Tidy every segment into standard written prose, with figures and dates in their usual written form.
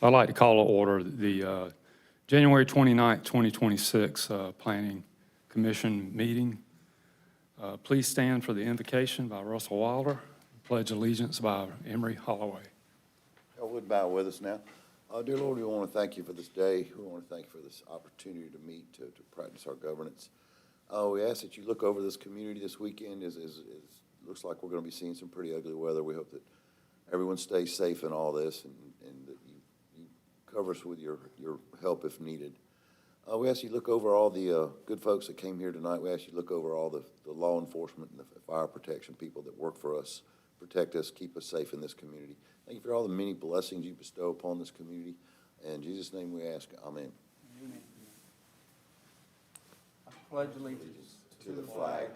I'd like to call to order the January 29th, 2026 Planning Commission meeting. Please stand for the invocation by Russell Wilder, pledge allegiance by Emory Holloway. Y'all would bow with us now. Dear Lord, we want to thank you for this day. We want to thank you for this opportunity to meet, to practice our governance. We ask that you look over this community this weekend. Looks like we're going to be seeing some pretty ugly weather. We hope that everyone stays safe in all this and that you cover us with your help if needed. We ask you look over all the good folks that came here tonight. We ask you look over all the law enforcement and the fire protection people that work for us, protect us, keep us safe in this community. Thank you for all the many blessings you bestow upon this community. In Jesus' name we ask, amen. Amen. I pledge allegiance To the flag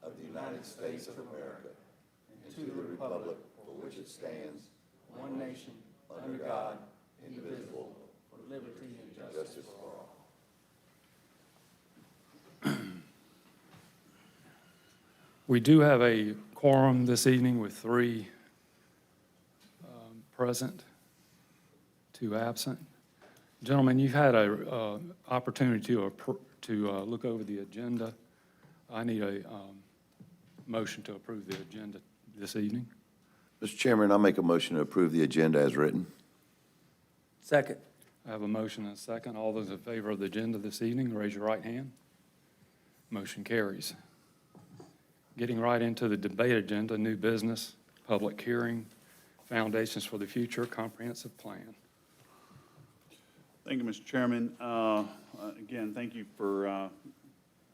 of the United States of America and to the republic for which it stands, one nation, under God, indivisible, for liberty and justice for all. We do have a quorum this evening with 3 present, 2 absent. Gentlemen, you've had a opportunity to look over the agenda. I need a motion to approve the agenda this evening. Mr. Chairman, I make a motion to approve the agenda as written. Second. I have a motion and a second. All those in favor of the agenda this evening, raise your right hand. Motion carries. Getting right into the debate agenda, new business, public hearing, Foundations for the Future Comprehensive Plan. Thank you, Mr. Chairman. Again, thank you for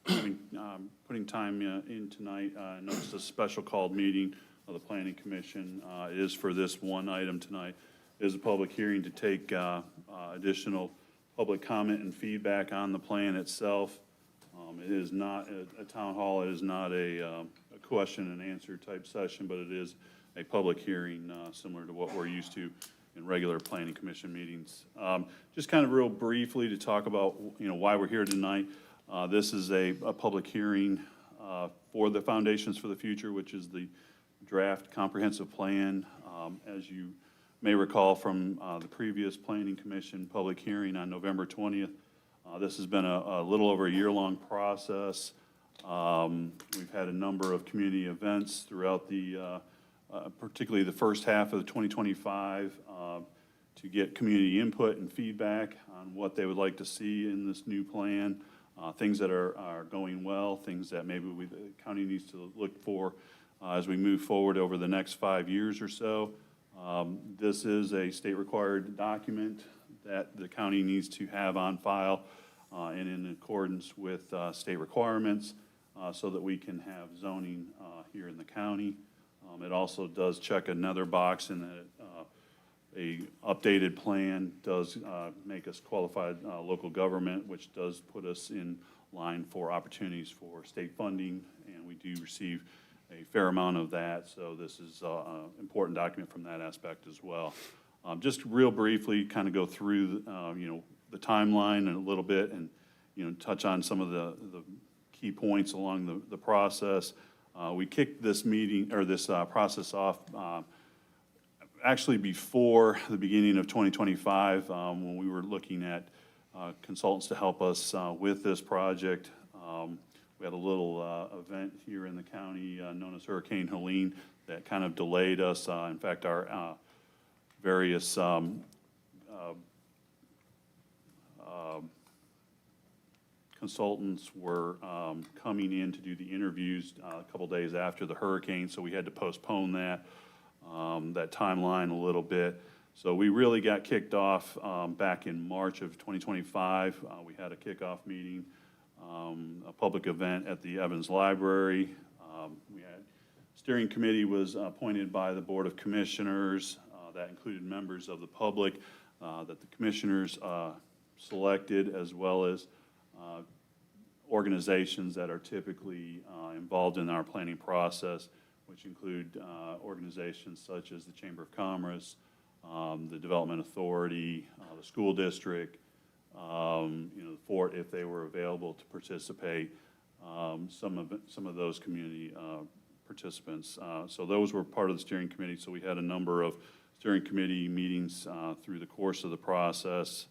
putting time in tonight. I know it's a special called meeting of the Planning Commission. It is for this one item tonight. It is a public hearing to take additional public comment and feedback on the plan itself. It is not a town hall. It is not a question and answer type session, but it is a public hearing similar to what we're used to in regular Planning Commission meetings. Just kind of real briefly to talk about why we're here tonight. This is a public hearing for the Foundations for the Future, which is the draft comprehensive plan. As you may recall from the previous Planning Commission public hearing on November 20th, this has been a little over a year-long process. We've had a number of community events throughout particularly the first half of 2025 to get community input and feedback on what they would like to see in this new plan, things that are going well, things that maybe the county needs to look for as we move forward over the next 5 years or so. This is a state-required document that the county needs to have on file and in accordance with state requirements so that we can have zoning here in the county. It also does check another box in that a updated plan does make us qualified local government, which does put us in line for opportunities for state funding, and we do receive a fair amount of that, so this is an important document from that aspect as well. Just real briefly, kind of go through the timeline a little bit and touch on some of the key points along the process. We kicked this meeting or this process off actually before the beginning of 2025 when we were looking at consultants to help us with this project. We had a little event here in the county known as Hurricane Helene that kind of delayed us. In fact, our various consultants were coming in to do the interviews a couple days after the hurricane, so we had to postpone that timeline a little bit. So we really got kicked off back in March of 2025. We had a kickoff meeting, a public event at the Evans Library. We had steering committee was appointed by the Board of Commissioners. That included members of the public that the commissioners selected, as well as organizations that are typically involved in our planning process, which include organizations such as the Chamber of Commerce, the Development Authority, the school district, the Fort, if they were available to participate, some of those community participants. So those were part of the steering committee. So we had a number of steering committee meetings through the course of the process.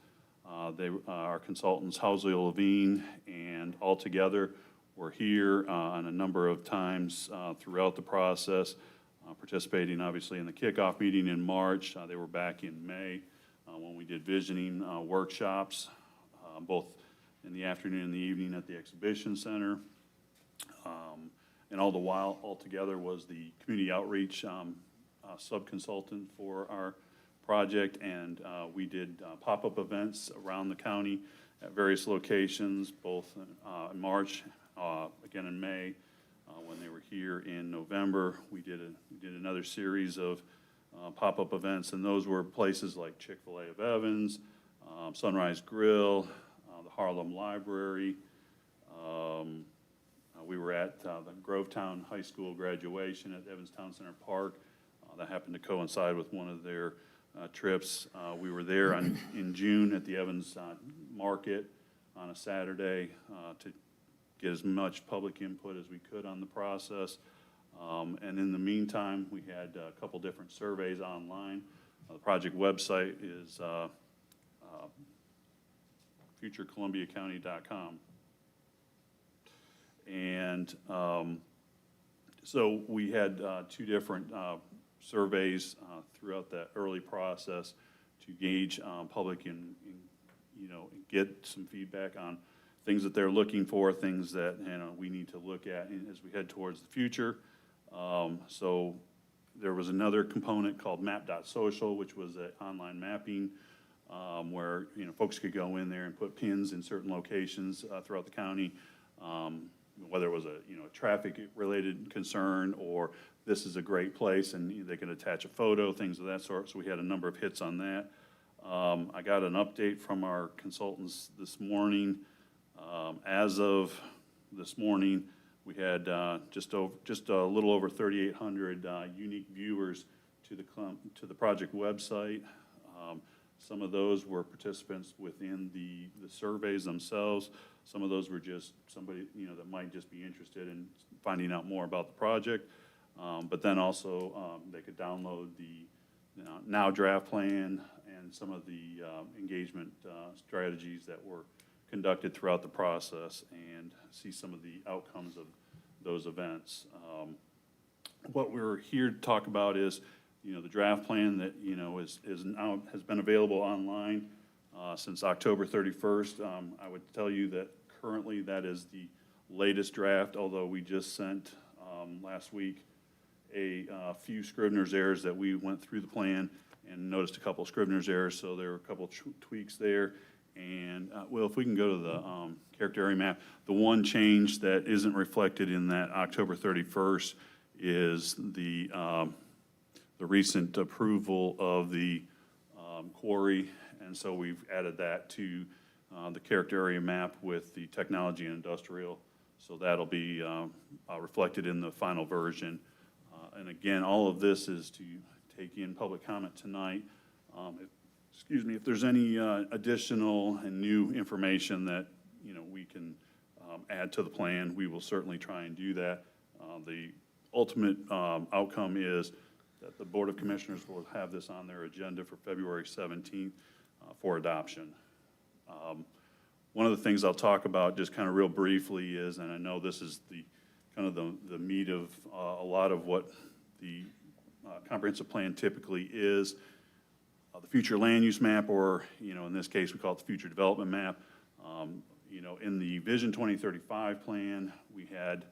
Our consultants, Housley Levine, and altogether were here on a number of times throughout the process, participating obviously in the kickoff meeting in March. They were back in May when we did visioning workshops, both in the afternoon and the evening at the exhibition center. And all the while, altogether, was the community outreach sub-consultant for our project, and we did pop-up events around the county at various locations, both in March, again in May, when they were here in November. We did another series of pop-up events, and those were places like Chick-fil-A of Evans, Sunrise Grill, the Harlem Library. We were at the Grovetown High School graduation at Evans Town Center Park. That happened to coincide with one of their trips. We were there in June at the Evans Market on a Saturday to get as much public input as we could on the process. And in the meantime, we had a couple different surveys online. The project website is futurecolumbiacounty.com. And so we had two different surveys throughout that early process to gauge public and get some feedback on things that they're looking for, things that we need to look at as we head towards the future. So there was another component called map.social, which was an online mapping where folks could go in there and put pins in certain locations throughout the county. Whether it was a traffic-related concern or this is a great place and they can attach a photo, things of that sort. So we had a number of hits on that. I got an update from our consultants this morning. As of this morning, we had just a little over 3,800 unique viewers to the project website. Some of those were participants within the surveys themselves. Some of those were just somebody, that might just be interested in finding out more about the project. But then also, they could download the Now Draft Plan and some of the engagement strategies that were conducted throughout the process and see some of the outcomes of those events. What we're here to talk about is the draft plan that, is now has been available online since October 31st. I would tell you that currently that is the latest draft, although we just sent last week a few Scrivener's errors that we went through the plan and noticed a couple of Scrivener's errors, so there were a couple of tweaks there. And, well, if we can go to the character area map, the one change that isn't reflected in that October 31st is the recent approval of the quarry, and so we've added that to the character area map with the technology and industrial, so that'll be reflected in the final version. And again, all of this is to take in public comment tonight. If there's any additional and new information that we can add to the plan, we will certainly try and do that. The ultimate outcome is that the Board of Commissioners will have this on their agenda for February 17th for adoption. One of the things I'll talk about just kind of real briefly is, and I know this is the kind of the meat of a lot of what the comprehensive plan typically is, the future land use map, or in this case we call it the future development map. In the Vision 2035 plan, we had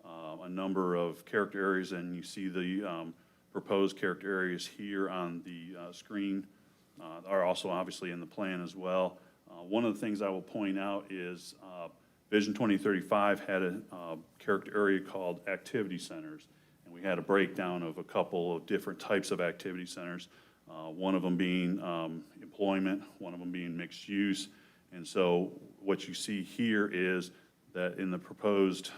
a number of character areas, and you see the proposed character areas here on the screen are also obviously in the plan as well. One of the things I will point out is Vision 2035 had a character area called activity centers, and we had a breakdown of a couple of different types of activity centers, one of them being employment, one of them being mixed use. And so what you see here is that in the proposed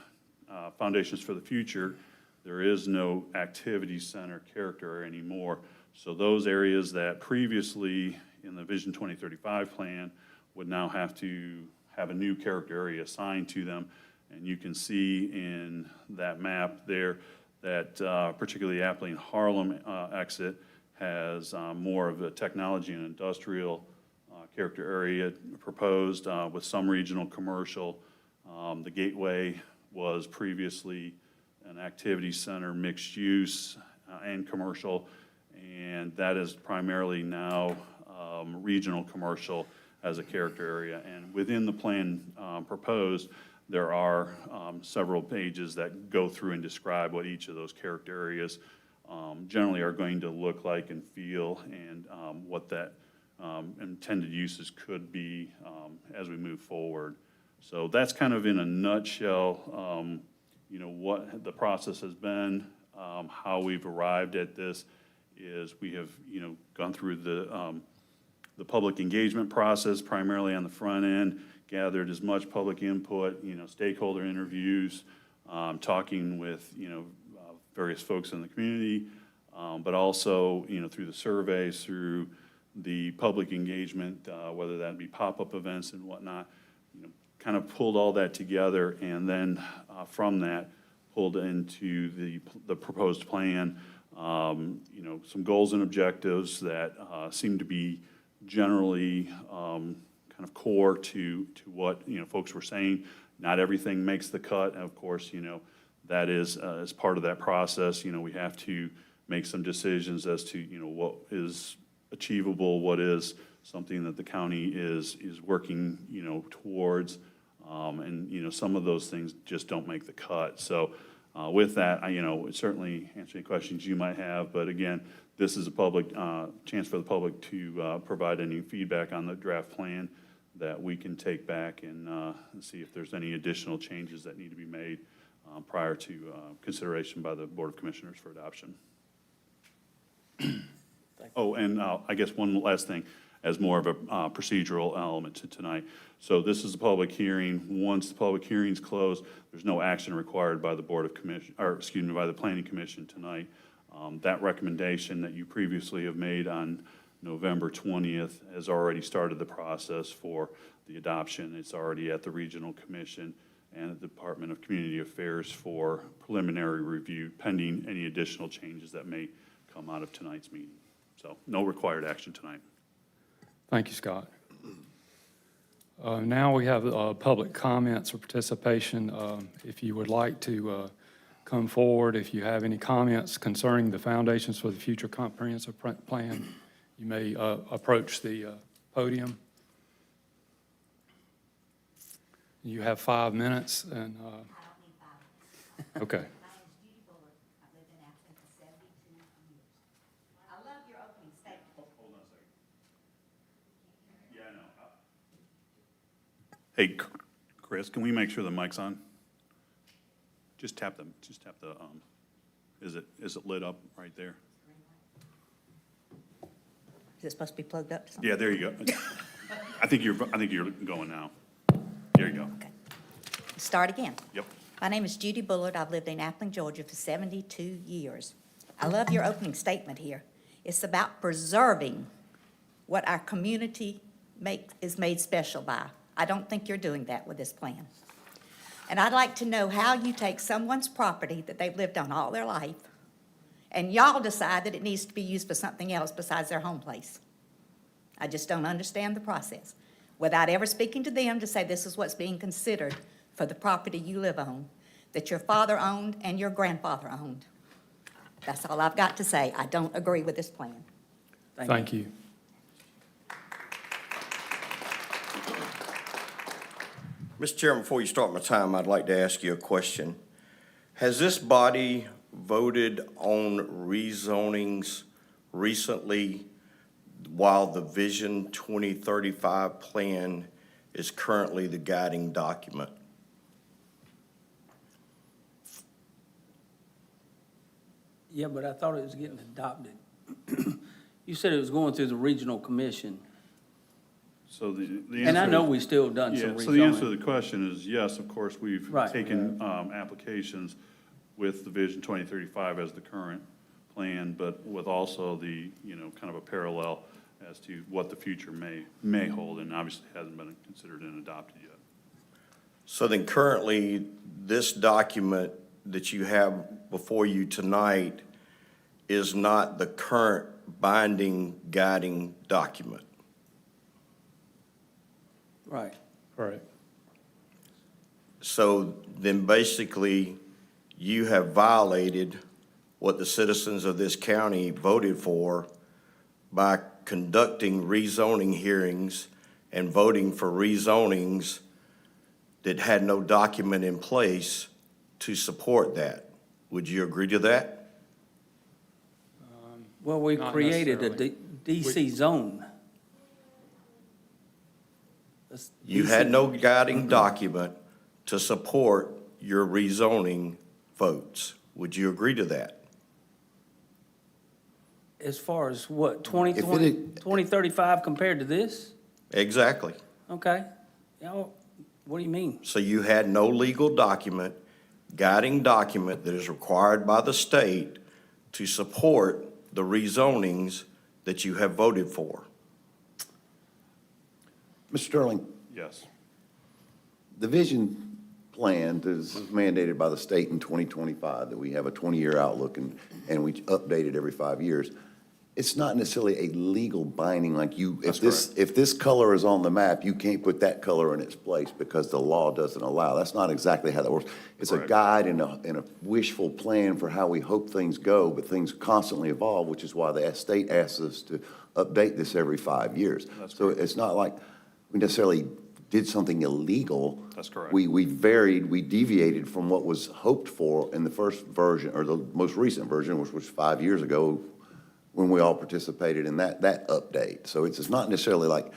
Foundations for the Future, there is no activity center character area anymore. So those areas that previously in the Vision 2035 plan would now have to have a new character area assigned to them. And you can see in that map there that particularly Abilene Harlem exit has more of a technology and industrial character area proposed with some regional commercial. The Gateway was previously an activity center, mixed use and commercial, and that is primarily now regional commercial as a character area. And within the plan proposed, there are several pages that go through and describe what each of those character areas generally are going to look like and feel, and what that intended uses could be as we move forward. So that's kind of in a nutshell, you know, what the process has been. How we've arrived at this is we have, you know, gone through the public engagement process primarily on the front end, gathered as much public input, you know, stakeholder interviews, talking with, you know, various folks in the community, but also, you know, through the surveys, through the public engagement, whether that be pop-up events and whatnot, you know, kind of pulled all that together, and then from that, pulled into the proposed plan, you know, some goals and objectives that seem to be generally kind of core to what, you know, folks were saying. Not everything makes the cut, and of course, you know, that is as part of that process. You know, we have to make some decisions as to, you know, what is achievable, what is something that the county is working, you know, towards, and, you know, some of those things just don't make the cut. So with that, you know, certainly answer any questions you might have, but again, this is a public chance for the public to provide any feedback on the draft plan that we can take back and see if there's any additional changes that need to be made prior to consideration by the Board of Commissioners for adoption. Oh, and I guess one last thing, as more of a procedural element to tonight. So this is a public hearing. Once the public hearing's closed, there's no action required by the Board of Commission, or excuse me, by the Planning Commission tonight. That recommendation that you previously have made on November 20th has already started the process for the adoption. It's already at the Regional Commission and the Department of Community Affairs for preliminary review, pending any additional changes that may come out of tonight's meeting. So no required action tonight. Thank you, Scott. Now we have public comments or participation. If you would like to come forward, if you have any comments concerning the Foundations for the Future Comprehensive Plan, you may approach the podium. You have 5 minutes, and, I don't need 5 minutes. okay. My name is Judy Bullard. I've lived in Athens for 72 years. I love your opening statement. Hold on a second. Yeah, I know. Hey, Chris, can we make sure the mic's on? Just tap the, is it lit up right there? Is it supposed to be plugged up to something? Yeah, there you go. I think you're going now. There you go. Okay. Start again. Yep. My name is Judy Bullard. I've lived in Appling, Georgia for 72 years. I love your opening statement here. It's about preserving what our community is made special by. I don't think you're doing that with this plan. And I'd like to know how you take someone's property that they've lived on all their life, and y'all decide that it needs to be used for something else besides their home place. I just don't understand the process. Without ever speaking to them to say this is what's being considered for the property you live on, that your father owned and your grandfather owned. That's all I've got to say. I don't agree with this plan. Thank you. Mr. Chairman, before you start my time, I'd like to ask you a question. Has this body voted on rezonings recently while the Vision 2035 plan is currently the guiding document? Yeah, but I thought it was getting adopted. You said it was going through the regional commission, So the and I answer know is- we still done some Yeah, so the answer to rezoning. the question is yes, of course, we've Right. taken applications with the Vision 2035 as the current plan, but with also the, you know, kind of a parallel as to what the future may hold, and obviously hasn't been considered and adopted yet. So then currently, this document that you have before you tonight is not the current binding guiding document. Right. Correct. So then basically, you have violated what the citizens of this county voted for by conducting rezoning hearings and voting for rezonings that had no document in place to support that. Would you agree to that? Well, we Not created a necessarily. DC zone. That's You DC. had no guiding document to support your rezoning votes. Would you agree to that? As far as what, 2020, If it- 2035 compared to this? Exactly. Okay. Yeah, well, what do you mean? So you had no legal document, guiding document that is required by the state to support the rezonings that you have voted for. Mr. Sterling, Yes. the vision plan is mandated by the state in 2025, that we have a 20-year outlook and we update it every 5 years. It's not necessarily a legal binding like you, That's if this color is on the map, you can't put that color in its place because the law doesn't allow. That's not exactly how that works. It's a Correct. guide and a wishful plan for how we hope things go, but things constantly evolve, which is why the state asks us to update this every 5 years. That's So it's not like we necessarily did something illegal. That's correct. We varied, we deviated from what was hoped for in the first version, or the most recent version, which was 5 years ago, when we all participated in that update. So it's not necessarily like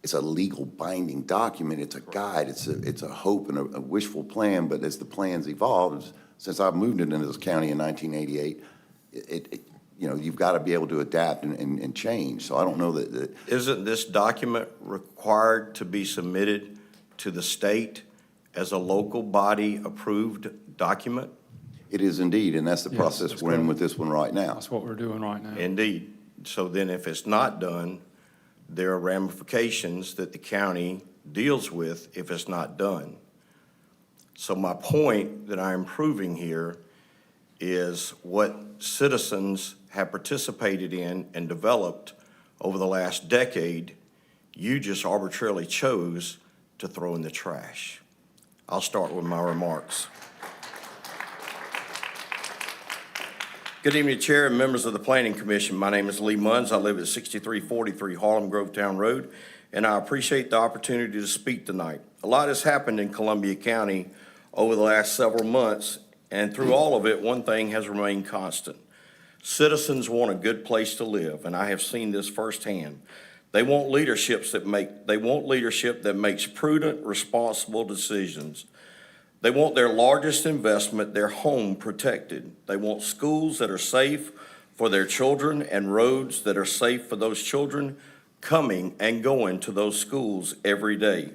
it's a legal binding document, it's a guide, it's a hope and a wishful plan, but as the plans evolved, since I've moved into this county in 1988, you know, you've got to be able to adapt and change. So I don't know that Isn't this document required to be submitted to the state as a local body approved document? it is indeed, and that's the Yes, process that's we're in correct. with this one right now. That's what we're doing right now. Indeed. So then if it's not done, there are ramifications that the county deals with if it's not done. So my point that I'm proving here is what citizens have participated in and developed over the last decade, you just arbitrarily chose to throw in the trash. I'll start with my remarks. Good evening, Chair and members of the Planning Commission. My name is Lee Munns. I live at 6343 Harlem Grovetown Road, and I appreciate the opportunity to speak tonight. A lot has happened in Columbia County over the last several months, and through all of it, one thing has remained constant. Citizens want a good place to live, and I have seen this firsthand. They want leadership that makes prudent, responsible decisions. They want their largest investment, their home, protected. They want schools that are safe for their children and roads that are safe for those children coming and going to those schools every day.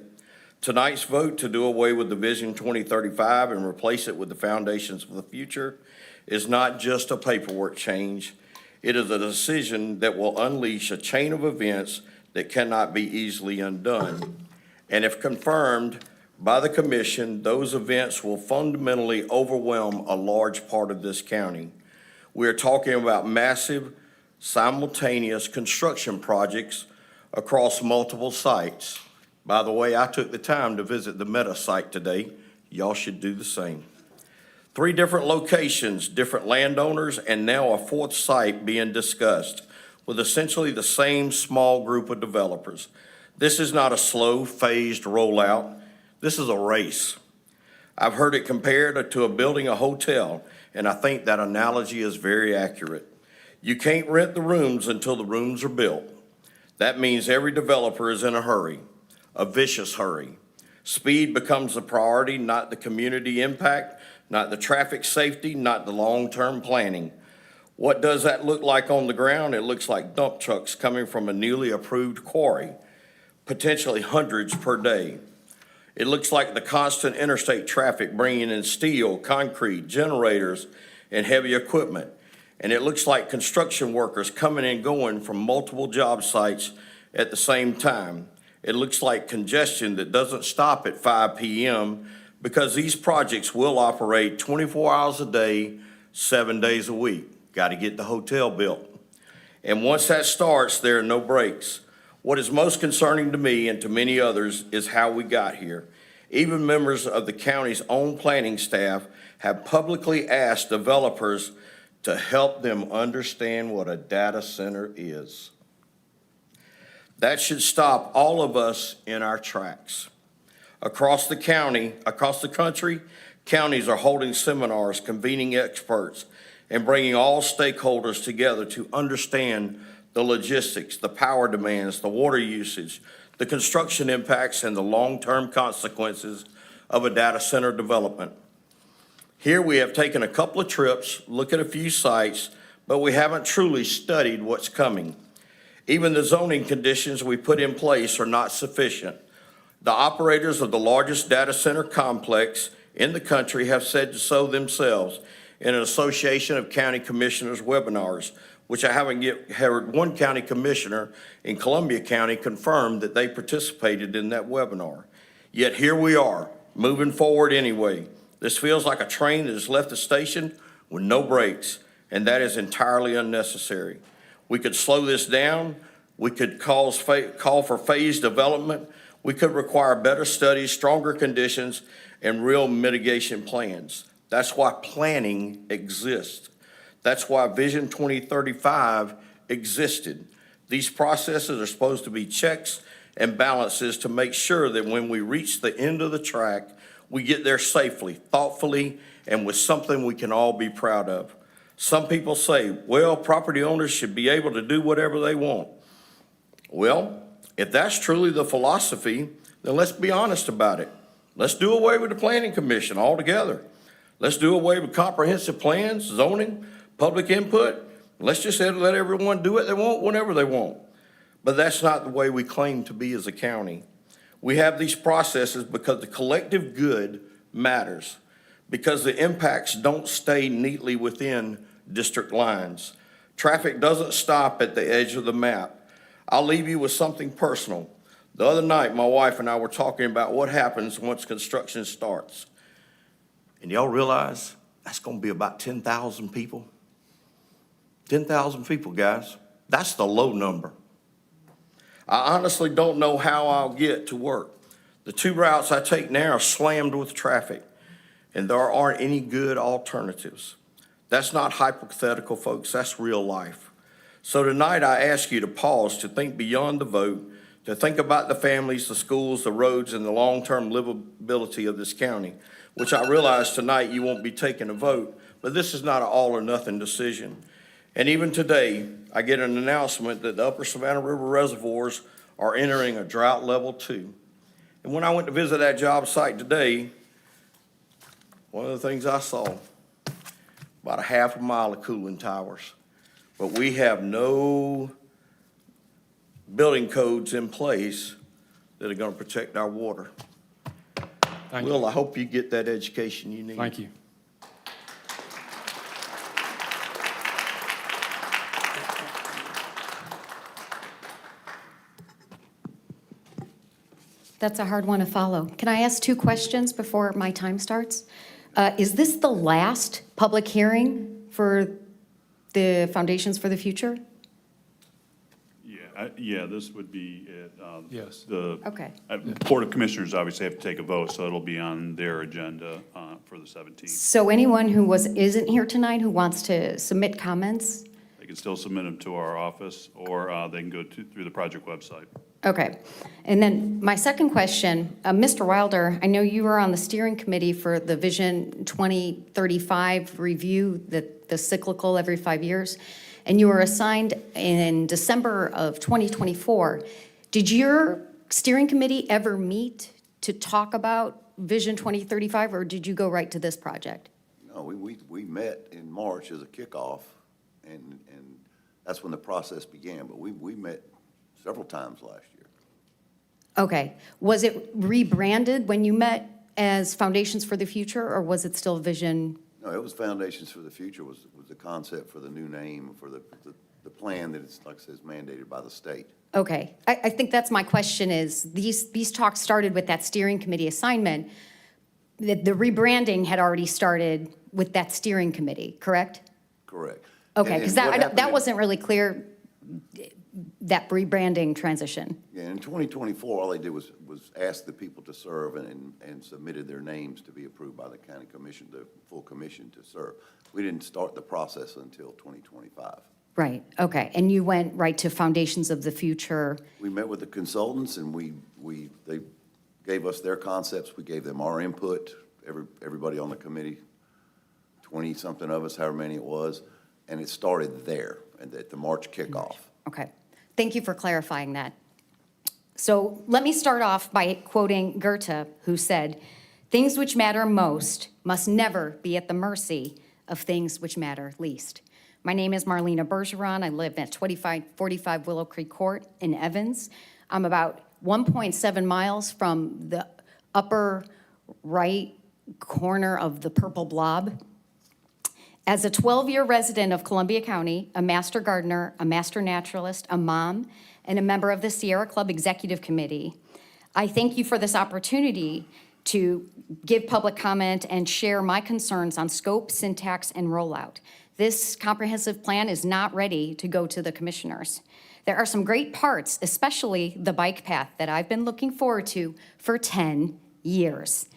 Tonight's vote to do away with the Vision 2035 and replace it with the Foundations for the Future is not just a paperwork change. It is a decision that will unleash a chain of events that cannot be easily undone. And if confirmed by the commission, those events will fundamentally overwhelm a large part of this county. We are talking about massive, simultaneous construction projects across multiple sites. By the way, I took the time to visit the Meta site today. Y'all should do the same. 3 different locations, different landowners, and now a 4th site being discussed with essentially the same small group of developers. This is not a slow, phased rollout. This is a race. I've heard it compared to building a hotel, and I think that analogy is very accurate. You can't rent the rooms until the rooms are built. That means every developer is in a hurry, a vicious hurry. Speed becomes the priority, not the community impact, not the traffic safety, not the long-term planning. What does that look like on the ground? It looks like dump trucks coming from a newly approved quarry, potentially hundreds per day. It looks like the constant interstate traffic bringing in steel, concrete, generators, and heavy equipment. And it looks like construction workers coming and going from multiple job sites at the same time. It looks like congestion that doesn't stop at 5 p.m. because these projects will operate 24 hours a day, 7 days a week. Got to get the hotel built. And once that starts, there are no breaks. What is most concerning to me and to many others is how we got here. Even members of the county's own planning staff have publicly asked developers to help them understand what a data center is. That should stop all of us in our tracks. Across the country, counties are holding seminars, convening experts, and bringing all stakeholders together to understand the logistics, the power demands, the water usage, the construction impacts, and the long-term consequences of a data center development. Here we have taken a couple of trips, looked at a few sites, but we haven't truly studied what's coming. Even the zoning conditions we put in place are not sufficient. The operators of the largest data center complex in the country have said so themselves in an Association of County Commissioners webinars, which I haven't yet heard one county commissioner in Columbia County confirm that they participated in that webinar. Yet here we are, moving forward anyway. This feels like a train that has left the station with no brakes, and that is entirely unnecessary. We could slow this down. We could call for phased development. We could require better studies, stronger conditions, and real mitigation plans. That's why planning exists. That's why Vision 2035 existed. These processes are supposed to be checks and balances to make sure that when we reach the end of the track, we get there safely, thoughtfully, and with something we can all be proud of. Some people say, well, property owners should be able to do whatever they want. Well, if that's truly the philosophy, then let's be honest about it. Let's do away with the Planning Commission altogether. Let's do away with comprehensive plans, zoning, public input. Let's just let everyone do what they want whenever they want. But that's not the way we claim to be as a county. We have these processes because the collective good matters, because the impacts don't stay neatly within district lines. Traffic doesn't stop at the edge of the map. I'll leave you with something personal. The other night, my wife and I were talking about what happens once construction starts. And y'all realize that's going to be about 10,000 people? 10,000 people, guys. That's the low number. I honestly don't know how I'll get to work. The two routes I take now are slammed with traffic, and there aren't any good alternatives. That's not hypothetical, folks. That's real life. So tonight, I ask you to pause, to think beyond the vote, to think about the families, the schools, the roads, and the long-term livability of this county, which I realize tonight you won't be taking a vote, but this is not an all or nothing decision. And even today, I get an announcement that the Upper Savannah River reservoirs are entering a drought level 2. And when I went to visit that job site today, one of the things I saw, about a half a mile of cooling towers. But we have no building codes in place that are going to protect our water. Thank you. Will, I hope you get that education you need. Thank you. That's a hard one to follow. Can I ask 2 questions before my time starts? Is this the last public hearing for the Foundations for the Future? Yeah, this would be it. Yes. Okay. Board of Commissioners obviously have to take a vote, so it'll be on their agenda for the 17th. So anyone who isn't here tonight who wants to submit comments? They can still submit them to our office, or they can go through the project website. Okay. And then my second question, Mr. Wilder, I know you were on the steering committee for the Vision 2035 review, the cyclical every 5 years, and you were assigned in December of 2024. Did your steering committee ever meet to talk about Vision 2035, or did you go right to this project? No, we met in March as a kickoff, and that's when the process began, but we met several times last year. Okay. Was it rebranded when you met as Foundations for the Future, or was it still Vision? No, it was Foundations for the Future was the concept for the new name, for the plan that it's, like I said, is mandated by the state. Okay. I think that's my question is, these talks started with that steering committee assignment. The rebranding had already started with that steering committee, correct? Correct. Okay, And because what happened that in- wasn't really clear that rebranding transition. Yeah, in 2024, all they did was ask the people to serve and submitted their names to be approved by the county commission, the full commission to serve. We didn't start the process until 2025. Right, okay. And you went right to Foundations of the Future. We met with the consultants and they gave us their concepts, we gave them our input, everybody on the committee, 20-something of us, however many it was, and it started there, and at the March kickoff. Okay, thank you for clarifying that. So let me start off by quoting Goethe, who said, "Things which matter most must never be at the mercy of things which matter least." My name is Marlena Bergeron. I live at 2545 Willow Creek Court in Evans. I'm about 1.7 miles from the upper right corner of the purple blob. As a 12-year resident of Columbia County, a master gardener, a master naturalist, a mom, and a member of the Sierra Club Executive Committee, I thank you for this opportunity to give public comment and share my concerns on scope, syntax, and rollout. This comprehensive plan is not ready to go to the commissioners. There are some great parts, especially the bike path, that I've been looking forward to for 10 years.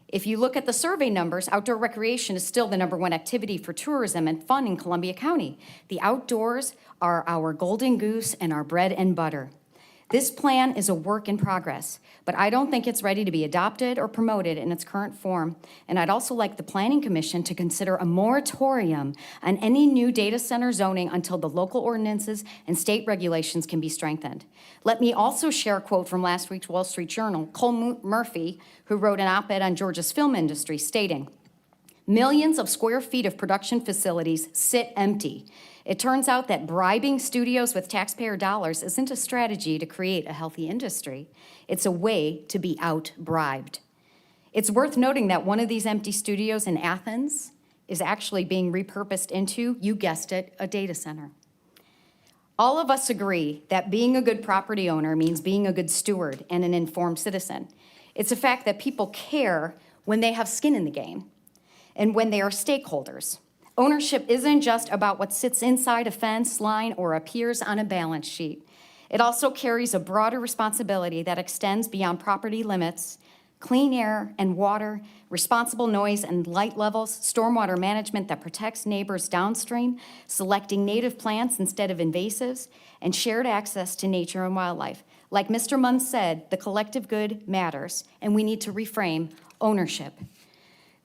If you look at the survey numbers, outdoor recreation is still the #1 activity for tourism and fun in Columbia County. The outdoors are our golden goose and our bread and butter. This plan is a work in progress, but I don't think it's ready to be adopted or promoted in its current form. And I'd also like the Planning Commission to consider a moratorium on any new data center zoning until the local ordinances and state regulations can be strengthened. Let me also share a quote from last week's Wall Street Journal, Cole Murphy, who wrote an op-ed on Georgia's film industry, stating, "Millions of square feet of production facilities sit empty. It turns out that bribing studios with taxpayer dollars isn't a strategy to create a healthy industry. It's a way to be out-bribed." It's worth noting that one of these empty studios in Athens is actually being repurposed into, you guessed it, a data center. All of us agree that being a good property owner means being a good steward and an informed citizen. It's a fact that people care when they have skin in the game and when they are stakeholders. Ownership isn't just about what sits inside a fence line or appears on a balance sheet. It also carries a broader responsibility that extends beyond property limits, clean air and water, responsible noise and light levels, stormwater management that protects neighbors downstream, selecting native plants instead of invasives, and shared access to nature and wildlife. Like Mr. Munn said, the collective good matters, and we need to reframe ownership.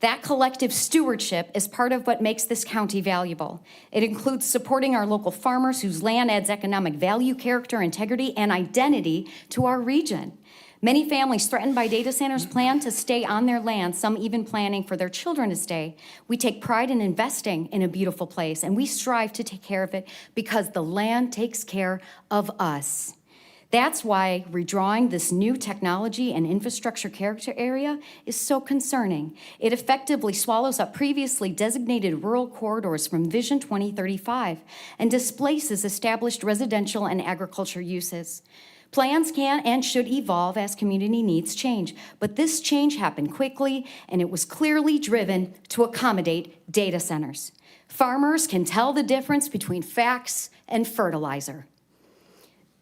That collective stewardship is part of what makes this county valuable. It includes supporting our local farmers whose land adds economic value, character, integrity, and identity to our region. Many families threatened by data centers plan to stay on their land, some even planning for their children to stay. We take pride in investing in a beautiful place, and we strive to take care of it because the land takes care of us. That's why redrawing this new technology and infrastructure character area is so concerning. It effectively swallows up previously designated rural corridors from Vision 2035 and displaces established residential and agriculture uses. Plans can and should evolve as community needs change, but this change happened quickly, and it was clearly driven to accommodate data centers. Farmers can tell the difference between facts and fertilizer.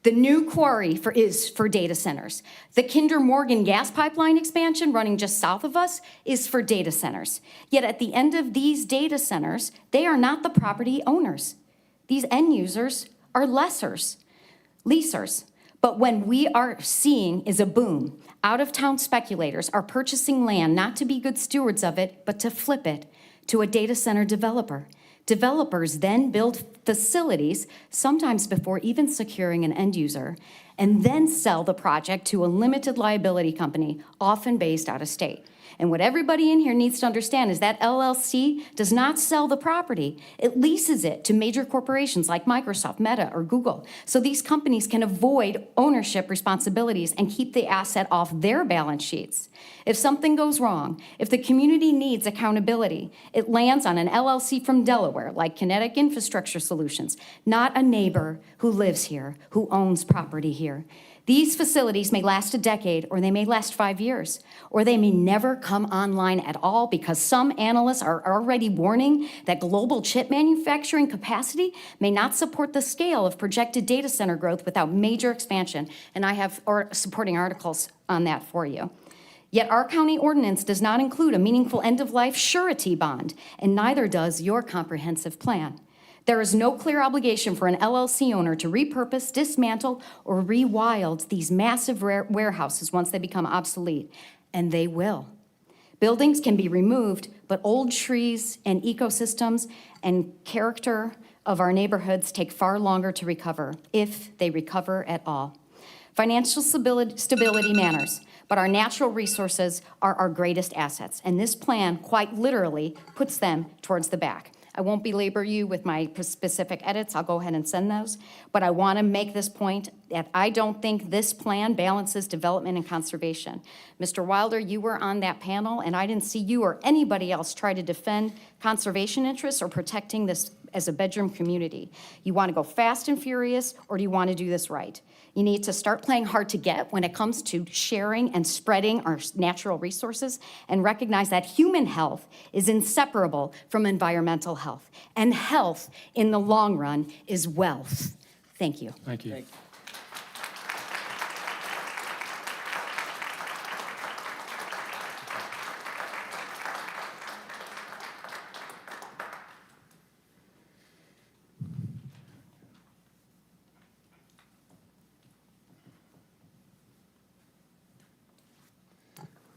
The new quarry is for data centers. The Kinder Morgan gas pipeline expansion running just south of us is for data centers. Yet at the end of these data centers, they are not the property owners. These end users are leasers. But when we are seeing is a boom, out-of-town speculators are purchasing land not to be good stewards of it, but to flip it to a data center developer. Developers then build facilities, sometimes before even securing an end user, and then sell the project to a limited liability company, often based out of state. And what everybody in here needs to understand is that LLC does not sell the property. It leases it to major corporations like Microsoft, Meta, or Google. So these companies can avoid ownership responsibilities and keep the asset off their balance sheets. If something goes wrong, if the community needs accountability, it lands on an LLC from Delaware, like Kinetic Infrastructure Solutions, not a neighbor who lives here, who owns property here. These facilities may last a decade, or they may last 5 years, or they may never come online at all because some analysts are already warning that global chip manufacturing capacity may not support the scale of projected data center growth without major expansion. And I have supporting articles on that for you. Yet our county ordinance does not include a meaningful end-of-life surety bond, and neither does your comprehensive plan. There is no clear obligation for an LLC owner to repurpose, dismantle, or rewild these massive warehouses once they become obsolete, and they will. Buildings can be removed, but old trees and ecosystems and character of our neighborhoods take far longer to recover, if they recover at all. Financial stability matters, but our natural resources are our greatest assets, and this plan quite literally puts them towards the back. I won't belabor you with my specific edits. I'll go ahead and send those. But I want to make this point that I don't think this plan balances development and conservation. Mr. Wilder, you were on that panel, and I didn't see you or anybody else try to defend conservation interests or protecting this as a bedroom community. You want to go fast and furious, or do you want to do this right? You need to start playing hard to get when it comes to sharing and spreading our natural resources, and recognize that human health is inseparable from environmental health. And health, in the long run, is wealth. Thank you. Thank you. Thank you.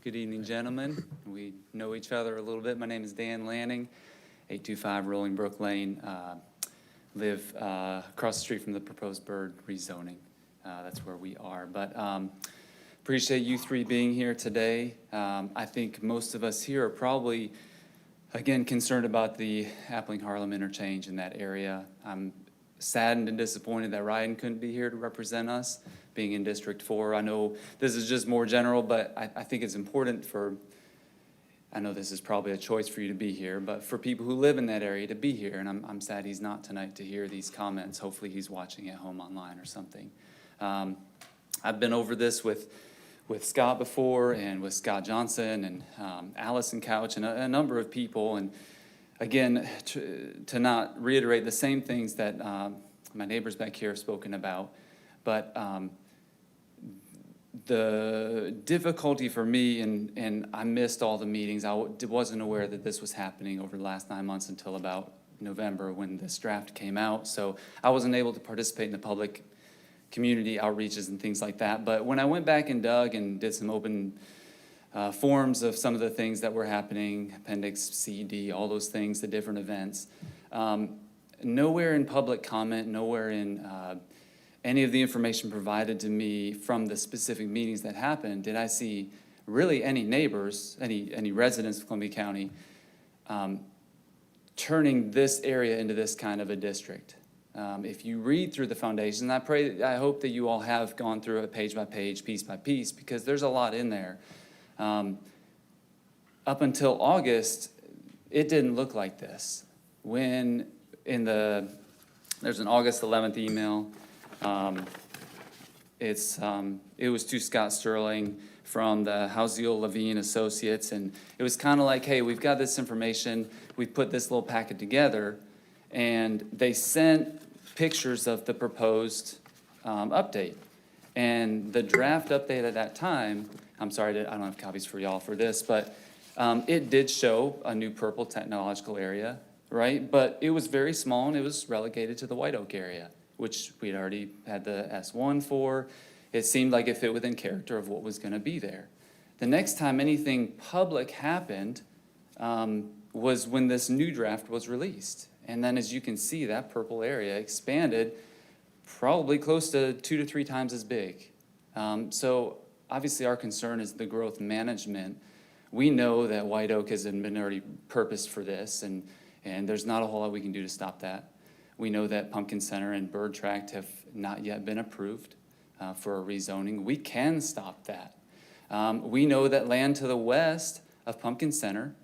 Good evening, gentlemen. We know each other a little bit. My name is Dan Lanning, 825 Rolling Brook Lane. Live across the street from the proposed bird rezoning. That's where we are. But appreciate you three being here today. I think most of us here are probably, again, concerned about the Appling-Harlem interchange in that area. I'm saddened and disappointed that Ryan couldn't be here to represent us, being in District 4. I know this is just more general, but I think it's important for, I know this is probably a choice for you to be here, but for people who live in that area to be here, and I'm sad he's not tonight to hear these comments. Hopefully he's watching at home online or something. I've been over this with Scott before, and with Scott Johnson, and Allison Couch, and a number of people, and again, to not reiterate the same things that my neighbors back here have spoken about, but the difficulty for me, and I missed all the meetings. I wasn't aware that this was happening over the last 9 months until about November when this draft came out. So I wasn't able to participate in the public community outreaches and things like that. But when I went back and dug and did some open forms of some of the things that were happening, Appendix C, D, all those things, the different events, nowhere in public comment, nowhere in any of the information provided to me from the specific meetings that happened did I see really any neighbors, any residents of Columbia County turning this area into this kind of a district. If you read through the foundation, I hope that you all have gone through it page by page, piece by piece, because there's a lot in there. Up until August, it didn't look like this. When there's an August 11th email. It was to Scott Sterling from the Housiel Levine Associates, and it was kind of like, hey, we've got this information, we've put this little packet together, and they sent pictures of the proposed update. And the draft update at that time, I'm sorry, I don't have copies for y'all for this, but it did show a new purple technological area, right? But it was very small, and it was relegated to the White Oak area, which we'd already had the S1 for. It seemed like it fit within character of what was gonna be there. The next time anything public happened was when this new draft was released. And then as you can see, that purple area expanded probably close to 2 to 3 times as big. So obviously our concern is the growth management. We know that White Oak has been already purposed for this, and there's not a whole lot we can do to stop that. We know that Pumpkin Center and Bird Tract have not yet been approved for a rezoning. We can stop that. We know that land to the west of Pumpkin Center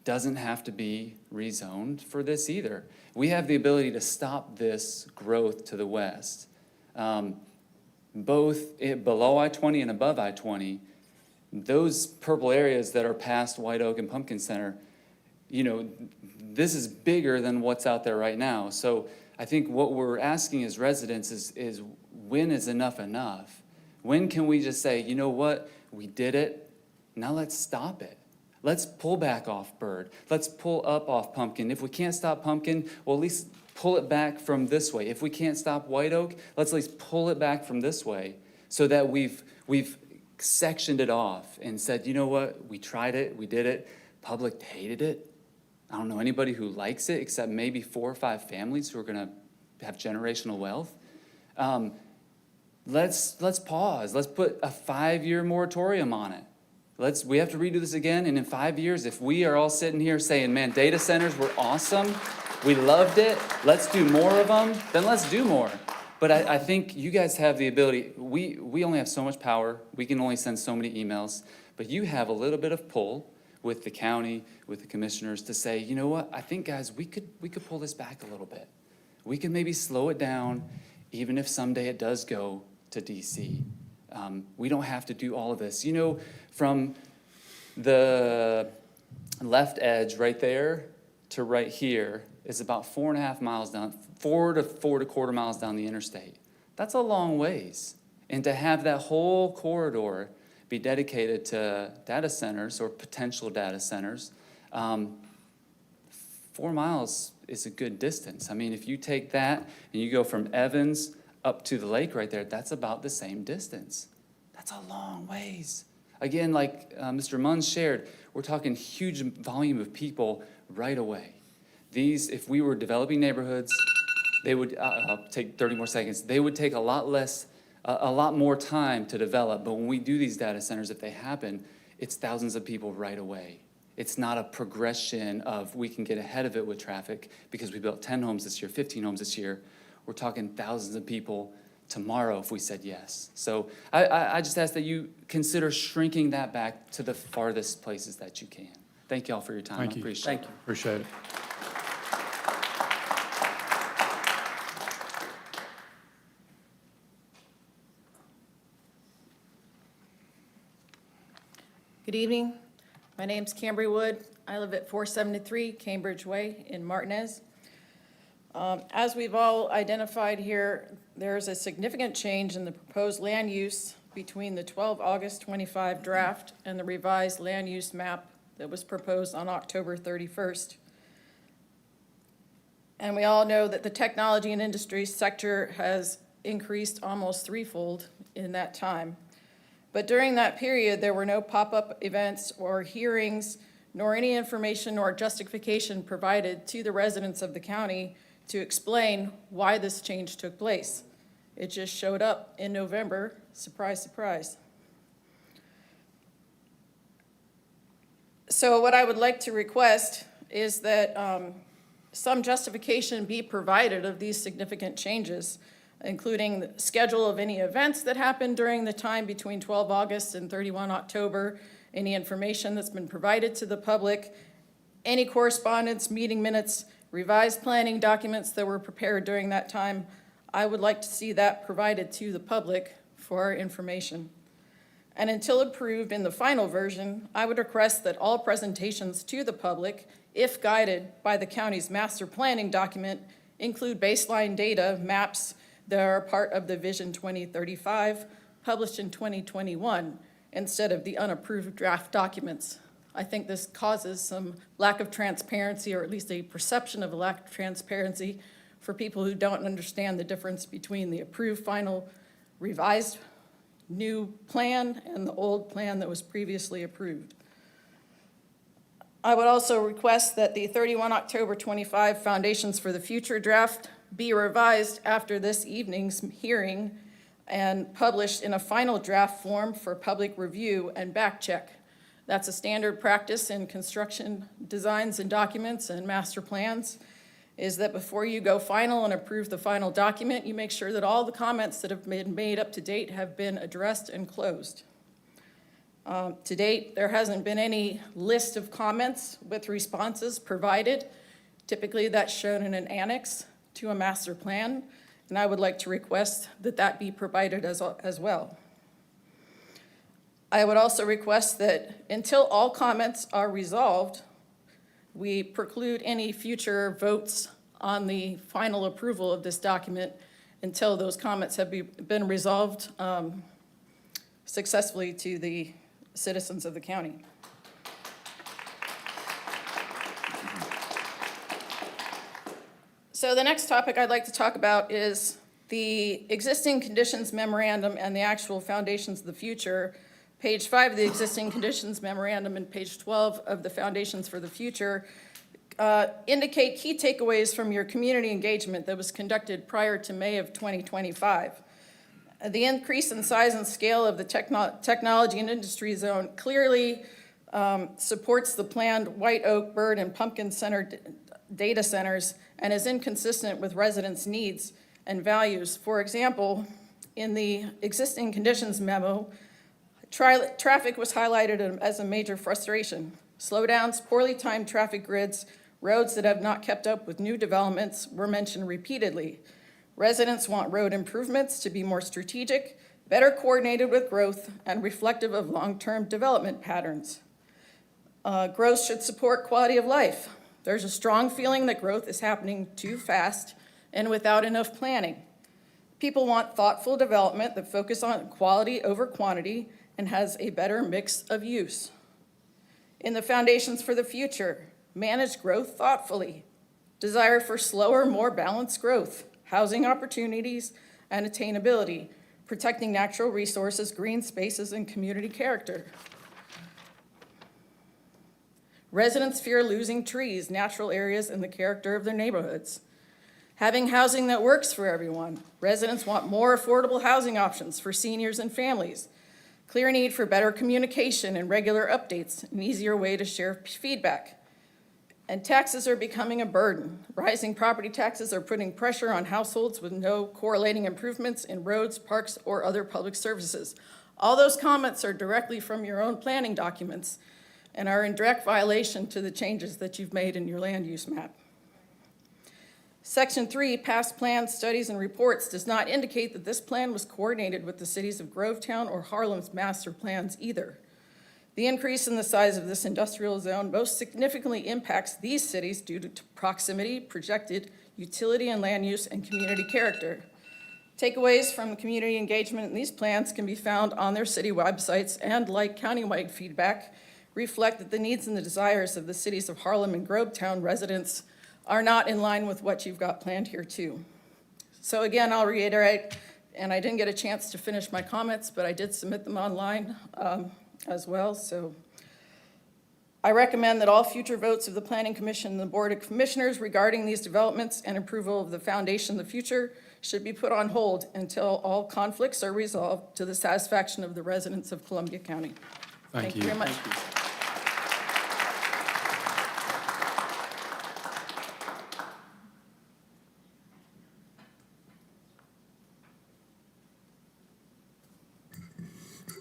doesn't have to be rezoned for this either. We have the ability to stop this growth to the west. below I-20 and above I-20, those purple areas that are past White Oak and Pumpkin Center, you know, this is bigger than what's out there right now. So I think what we're asking as residents is when is enough enough? When can we just say, you know what, we did it, now let's stop it. Let's pull back off Bird. Let's pull up off Pumpkin. If we can't stop Pumpkin, well, at least pull it back from this way. If we can't stop White Oak, let's at least pull it back from this way so that we've sectioned it off and said, you know what, we tried it, we did it. Public hated it. I don't know anybody who likes it except maybe 4 or 5 families who are gonna have generational wealth. Let's pause. Let's put a 5-year moratorium on it. We have to redo this again, and in 5 years, if we are all sitting here saying, man, data centers were awesome, we loved it, let's do more of them, then let's do more. But I think you guys have the ability, we only have so much power, we can only send so many emails, but you have a little bit of pull with the county, with the commissioners to say, you know what, I think, guys, we could pull this back a little bit. We could maybe slow it down, even if someday it does go to DC. We don't have to do all of this. You know, from the left edge right there to right here is about 4.5 miles down, 4 to 4.25 miles down the interstate. That's a long ways. And to have that whole corridor be dedicated to data centers or potential data centers, 4 miles is a good distance. I mean, if you take that and you go from Evans up to the lake right there, that's about the same distance. That's a long ways. Again, like Mr. Munn shared, we're talking huge volume of people right away. These, if we were developing neighborhoods, they would, I'll take 30 more seconds, they would take a lot more time to develop, but when we do these data centers, if they happen, it's thousands of people right away. It's not a progression of we can get ahead of it with traffic because we built 10 homes this year, 15 homes this year. We're talking thousands of people tomorrow if we said yes. So I just ask that you consider shrinking that back to the farthest places that you can. Thank you all for your time. Thank I you. appreciate it. Thank you. Appreciate it. Good evening. My name's Cambry Wood. I live at 473 Cambridge Way in Martinez. As we've all identified here, there's a significant change in the proposed land use between the 12 August 25 draft and the revised land use map that was proposed on October 31st. And we all know that the technology and industry sector has increased almost threefold in that time. But during that period, there were no pop-up events or hearings, nor any information or justification provided to the residents of the county to explain why this change took place. It just showed up in November, surprise, surprise. So what I would like to request is that some justification be provided of these significant changes, including the schedule of any events that happened during the time between 12 August and 31 October, any information that's been provided to the public, any correspondence, meeting minutes, revised planning documents that were prepared during that time. I would like to see that provided to the public for our information. And until approved in the final version, I would request that all presentations to the public, if guided by the county's master planning document, include baseline data, maps that are part of the Vision 2035, published in 2021, instead of the unapproved draft documents. I think this causes some lack of transparency, or at least a perception of a lack of transparency for people who don't understand the difference between the approved final revised new plan and the old plan that was previously approved. I would also request that the 31 October 25 Foundations for the Future draft be revised after this evening's hearing and published in a final draft form for public review and back check. That's a standard practice in construction designs and documents and master plans, is that before you go final and approve the final document, you make sure that all the comments that have been made up to date have been addressed and closed. To date, there hasn't been any list of comments with responses provided. Typically, that's shown in an annex to a master plan. and I would like to request that that be provided as well. I would also request that until all comments are resolved, we preclude any future votes on the final approval of this document until those comments have been resolved successfully to the citizens of the county. So the next topic I'd like to talk about is the existing conditions memorandum and the actual foundations of the future. Page 5 of the existing conditions memorandum and page 12 of the foundations for the future indicate key takeaways from your community engagement that was conducted prior to May of 2025. The increase in size and scale of the technology and industry zone clearly supports the planned White Oak, Bird, and Pumpkin Center data centers and is inconsistent with residents' needs and values. For example, in the existing conditions memo, traffic was highlighted as a major frustration. Slowdowns, poorly timed traffic grids, roads that have not kept up with new developments were mentioned repeatedly. Residents want road improvements to be more strategic, better coordinated with growth, and reflective of long-term development patterns. Growth should support quality of life. There's a strong feeling that growth is happening too fast and without enough planning. People want thoughtful development that focuses on quality over quantity and has a better mix of use. In the foundations for the future, manage growth thoughtfully. Desire for slower, more balanced growth, housing opportunities, and attainability, protecting natural resources, green spaces, and community character. Residents fear losing trees, natural areas, and the character of their neighborhoods. Having housing that works for everyone. Residents want more affordable housing options for seniors and families. Clear need for better communication and regular updates, an easier way to share feedback. And taxes are becoming a burden. Rising property taxes are putting pressure on households with no correlating improvements in roads, parks, or other public services. All those comments are directly from your own planning documents and are in direct violation to the changes that you've made in your land use map. Section 3, past plans, studies, and reports does not indicate that this plan was coordinated with the cities of Grovetown or Harlem's master plans either. The increase in the size of this industrial zone most significantly impacts these cities due to proximity, projected utility and land use, and community character. Takeaways from community engagement in these plans can be found on their city websites and, like countywide feedback, reflect that the needs and the desires of the cities of Harlem and Grovetown residents are not in line with what you've got planned here too. So again, I'll reiterate, and I didn't get a chance to finish my comments, but I did submit them online as well. So I recommend that all future votes of the Planning Commission and the Board of Commissioners regarding these developments and approval of the foundation of the future should be put on hold until all conflicts are resolved to the satisfaction of the residents of Columbia County. Thank you. Very much.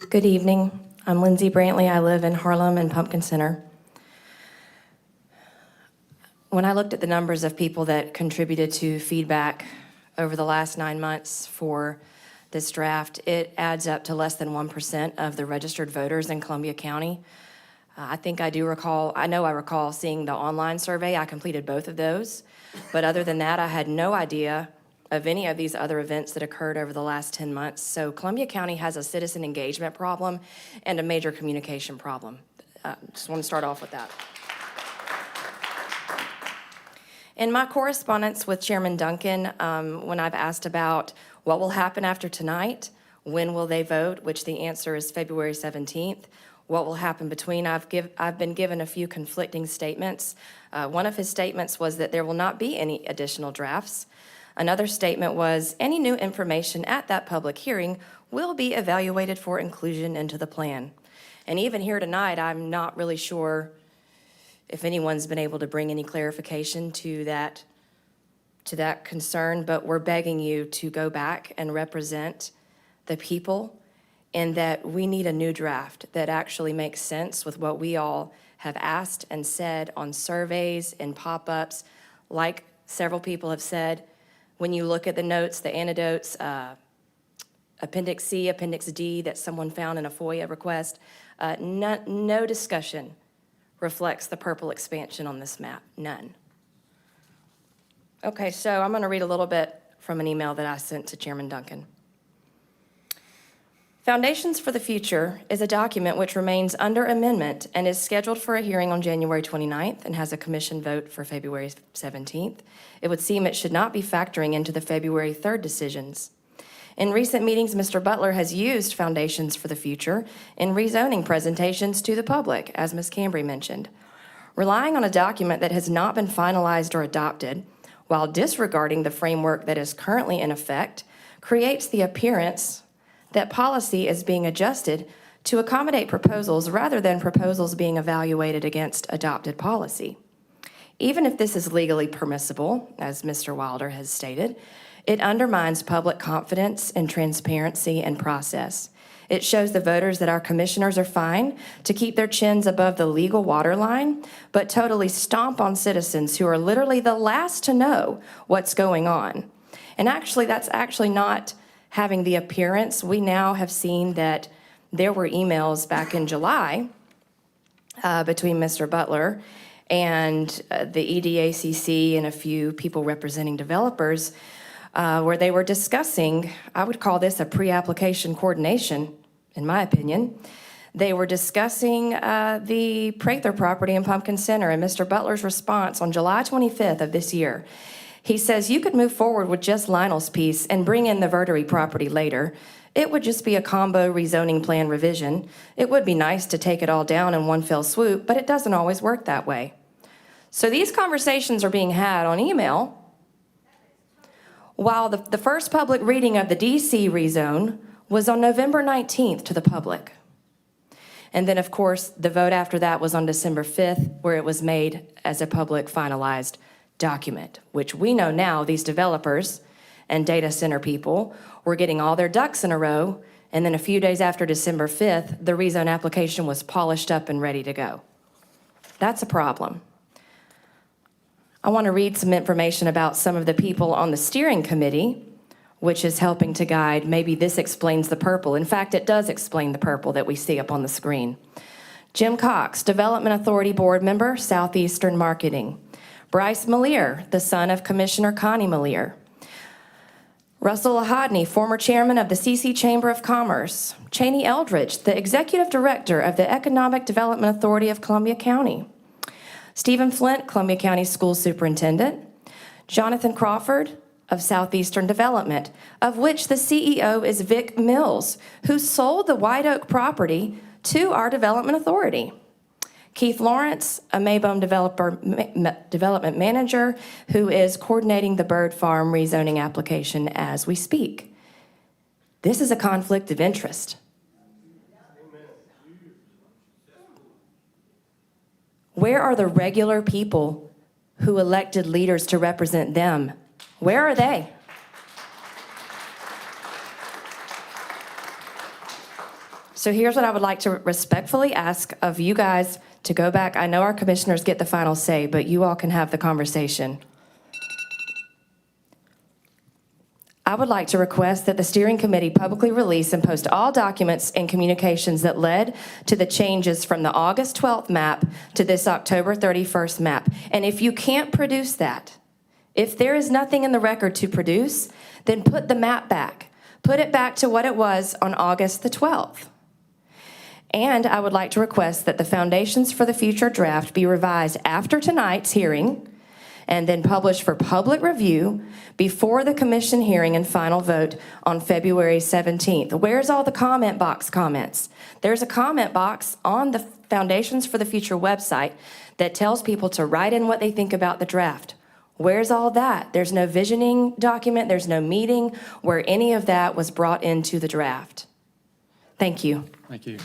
Good evening. I'm Lindsay Brantley. I live in Harlem and Pumpkin Center. When I looked at the numbers of people that contributed to feedback over the last 9 months for this draft, it adds up to less than 1% of the registered voters in Columbia County. I know I recall seeing the online survey. I completed both of those. But other than that, I had no idea of any of these other events that occurred over the last 10 months. So Columbia County has a citizen engagement problem and a major communication problem. Just want to start off with that. In my correspondence with Chairman Duncan, when I've asked about what will happen after tonight, when will they vote, which the answer is February 17th, what will happen between, I've been given a few conflicting statements. One of his statements was that there will not be any additional drafts. Another statement was, any new information at that public hearing will be evaluated for inclusion into the plan. And even here tonight, I'm not really sure if anyone's been able to bring any clarification to that concern, but we're begging you to go back and represent the people, and that we need a new draft that actually makes sense with what we all have asked and said on surveys and pop-ups. Like several people have said, When you look at the notes, the anecdotes, Appendix C, Appendix D that someone found in a FOIA request, no discussion reflects the purple expansion on this map, none. Okay, so I'm going to read a little bit from an email that I sent to Chairman Duncan. Foundations for the Future is a document which remains under amendment and is scheduled for a hearing on January 29th and has a commission vote for February 17th. It would seem it should not be factoring into the February 3rd decisions. In recent meetings, Mr. Butler has used Foundations for the Future in rezoning presentations to the public, as Ms. Cambry mentioned. Relying on a document that has not been finalized or adopted, while disregarding the framework that is currently in effect, creates the appearance that policy is being adjusted to accommodate proposals rather than proposals being evaluated against adopted policy. Even if this is legally permissible, as Mr. Wilder has stated, it undermines public confidence in transparency and process. It shows the voters that our commissioners are fine to keep their chins above the legal waterline, but totally stomp on citizens who are literally the last to know what's going on. And actually, that's actually not having the appearance. We now have seen that there were emails back in July between Mr. Butler and the EDACC and a few people representing developers where they were discussing, I would call this a pre-application coordination, in my opinion. They were discussing the Prather property in Pumpkin Center, and Mr. Butler's response on July 25th of this year. He says, you could move forward with just Lionel's piece and bring in the Verdery property later. It would just be a combo rezoning plan revision. It would be nice to take it all down in one fell swoop, but it doesn't always work that way. So these conversations are being had on email, while the first public reading of the DC rezone was on November 19th to the public. And then, of course, the vote after that was on December 5th, where it was made as a public finalized document, which we know now these developers and data center people were getting all their ducks in a row, and then a few days after December 5th, the rezone application was polished up and ready to go. That's a problem. I want to read some information about some of the people on the steering committee, which is helping to guide. Maybe this explains the purple. In fact, it does explain the purple that we see up on the screen. Jim Cox, Development Authority Board Member, Southeastern Marketing. Bryce Malier, the son of Commissioner Connie Malier. Russell Lahadny, former chairman of the CC Chamber of Commerce. Cheney Eldridge, the executive director of the Economic Development Authority of Columbia County. Stephen Flint, Columbia County School Superintendent. Jonathan Crawford of Southeastern Development, of which the CEO is Vic Mills, who sold the White Oak property to our development authority. Keith Lawrence, a Maybone development manager, who is coordinating the Bird Farm rezoning application as we speak. This is a conflict of interest. Where are the regular people who elected leaders to represent them? Where are they? So here's what I would like to respectfully ask of you guys to go back. I know our commissioners get the final say, but you all can have the conversation. I would like to request that the steering committee publicly release and post all documents and communications that led to the changes from the August 12th map to this October 31st map. And if you can't produce that, if there is nothing in the record to produce, then put the map back. Put it back to what it was on August the 12th. And I would like to request that the Foundations for the Future draft be revised after tonight's hearing and then published for public review before the commission hearing and final vote on February 17th. Where's all the comment box comments? There's a comment box on the Foundations for the Future website that tells people to write in what they think about the draft. Where's all that? There's no visioning document, there's no meeting where any of that was brought into the draft. Thank you. Thank you.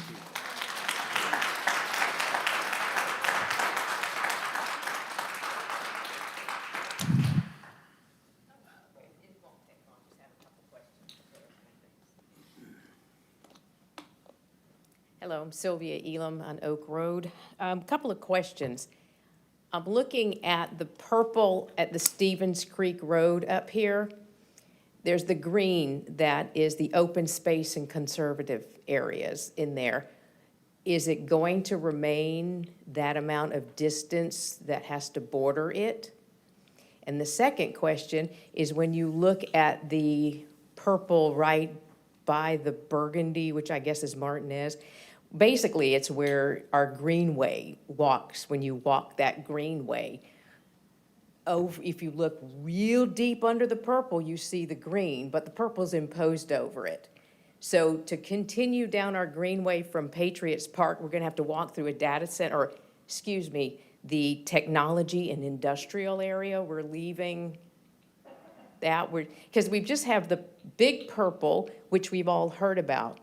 Hello, I'm Sylvia Elam on Oak Road. Couple of questions. I'm looking at the purple at the Stevens Creek Road up here. there's the green that is the open space and conservative areas in there. Is it going to remain that amount of distance that has to border it? And the second question is when you look at the purple right by the burgundy, which I guess is Martinez, basically it's where our greenway walks, when you walk that greenway. Over, if you look real deep under the purple, you see the green, but the purple's imposed over it. So to continue down our greenway from Patriots Park, we're gonna have to walk through a data center, or, excuse me, the technology and industrial area. We're leaving that, because we've just have the big purple, which we've all heard about.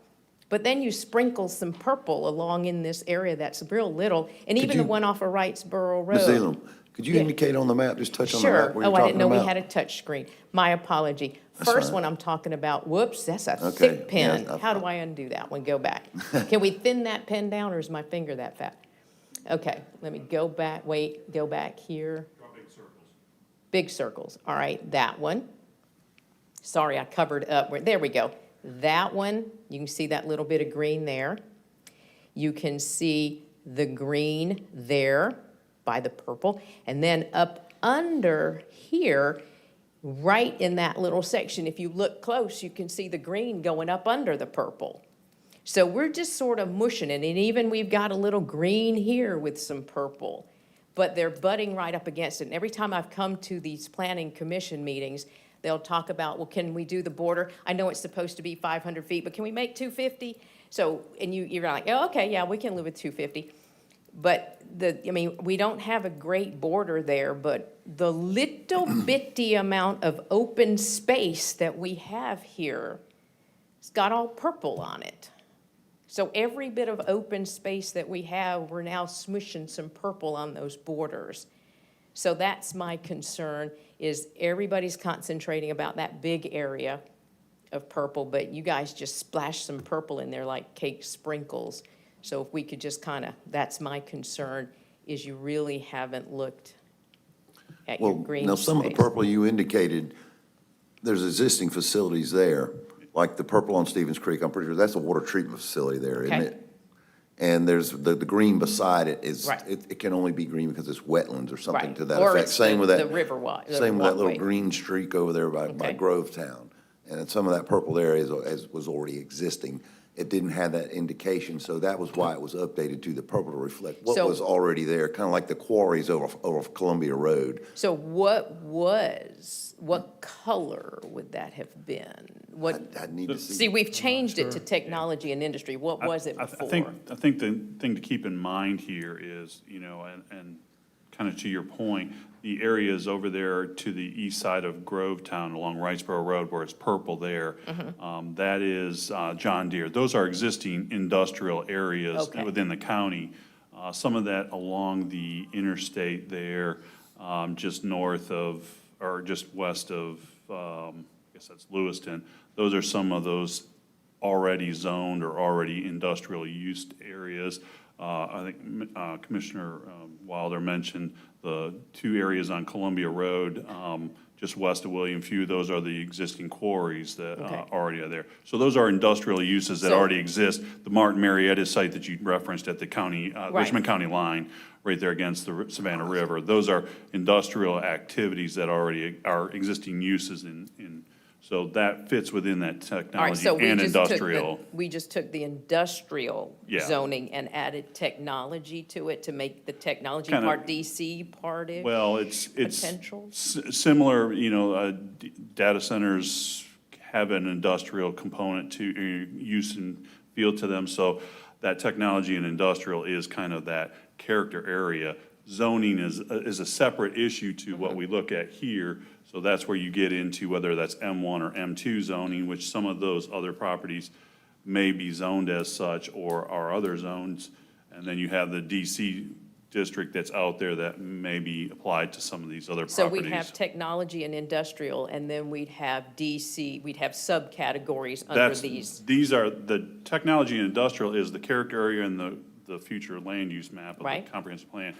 But then you sprinkle some purple along in this area that's real little, and even the you- one off of Wrightsboro Road. Ms. Elam, could you Yeah. indicate on the map, just touch on the Sure. map where you're Oh, I talking didn't know we about? had a touch screen. My apology. That's First fine. one I'm talking about, whoops, that's a Okay, thick pen. yeah, How do I undo that one? Go back. Can we thin that pen down, or is my finger that fat? Okay, let me go back, wait, go back here. Big circles, all right, that one. Sorry, I covered up, there we go. That one, you can see that little bit of green there. You can see the green there by the purple. And then up under here, right in that little section, if you look close, you can see the green going up under the purple. So we're just sort of mushing it, and even we've got a little green here with some purple, but they're butting right up against it. And every time I've come to these planning commission meetings, they'll talk about, well, can we do the border? I know it's supposed to be 500 feet, but can we make 250? So, and you're like, oh, okay, yeah, we can live with 250. But we don't have a great border there, but the little bitty amount of open space that we have here, it's got all purple on it. So every bit of open space that we have, we're now smushing some purple on those borders. So that's my concern, is everybody's concentrating about that big area of purple, but you guys just splash some purple in there like cake sprinkles. So if we could just kind of, that's my concern, is you really haven't looked at your Well, green now, some of the space. purple you indicated, there's existing facilities there, like the purple on Stevens Creek, I'm pretty sure that's a water treatment facility there, isn't Okay. it? And there's, the green beside it is, Right. it can only be green because it's wetlands or something Right. to that Or effect. it's Same with the that. river Same with that little walkway. green streak over there by Okay. Grovetown. And then some of that purple there was already existing. It didn't have that indication, so that was why it was updated to the purple to reflect what So- was already there, kind of like the quarries over Columbia Road. So what color would that have been? What, I need to see. see, we've changed it to technology and industry. What was it I before? think the thing to keep in mind here is, and kind of to your point, the areas over there to the east side of Grovetown along Wrightsboro Road where it's purple there, Mm-hmm. that is John Deere. Those are existing industrial areas Okay. within the county. Some of that along the interstate there, just north of, or just west of, I guess that's Lewiston. Those are some of those already zoned or already industrial used areas. I think Commissioner Wilder mentioned the two areas on Columbia Road, just west of William Few. Those are the existing quarries that Okay. already are there. So those are industrial uses that So- already exist. The Martin Marietta site that you referenced at the county, Right. Richmond County line, right there against the Savannah River, those are industrial activities that already are existing uses in, so that fits within that All right, technology so and industrial. we just took the industrial Yeah. zoning and added technology to it to make the technology Kinda- part DC part of Well, it's potential? similar, data centers have an industrial component to use and feel to them, so that technology and industrial is kind of that character area. Zoning is a separate issue to what we look at here, so that's where you get into whether that's M1 or M2 zoning, which some of those other properties may be zoned as such or are other zones. And then you have the DC district that's out there that may be applied to some of these other So properties. we'd have technology and industrial, and then we'd have DC, we'd have subcategories under That's, these. these are, the technology and industrial is the character area in the future land use map of Right. the comprehensive plan.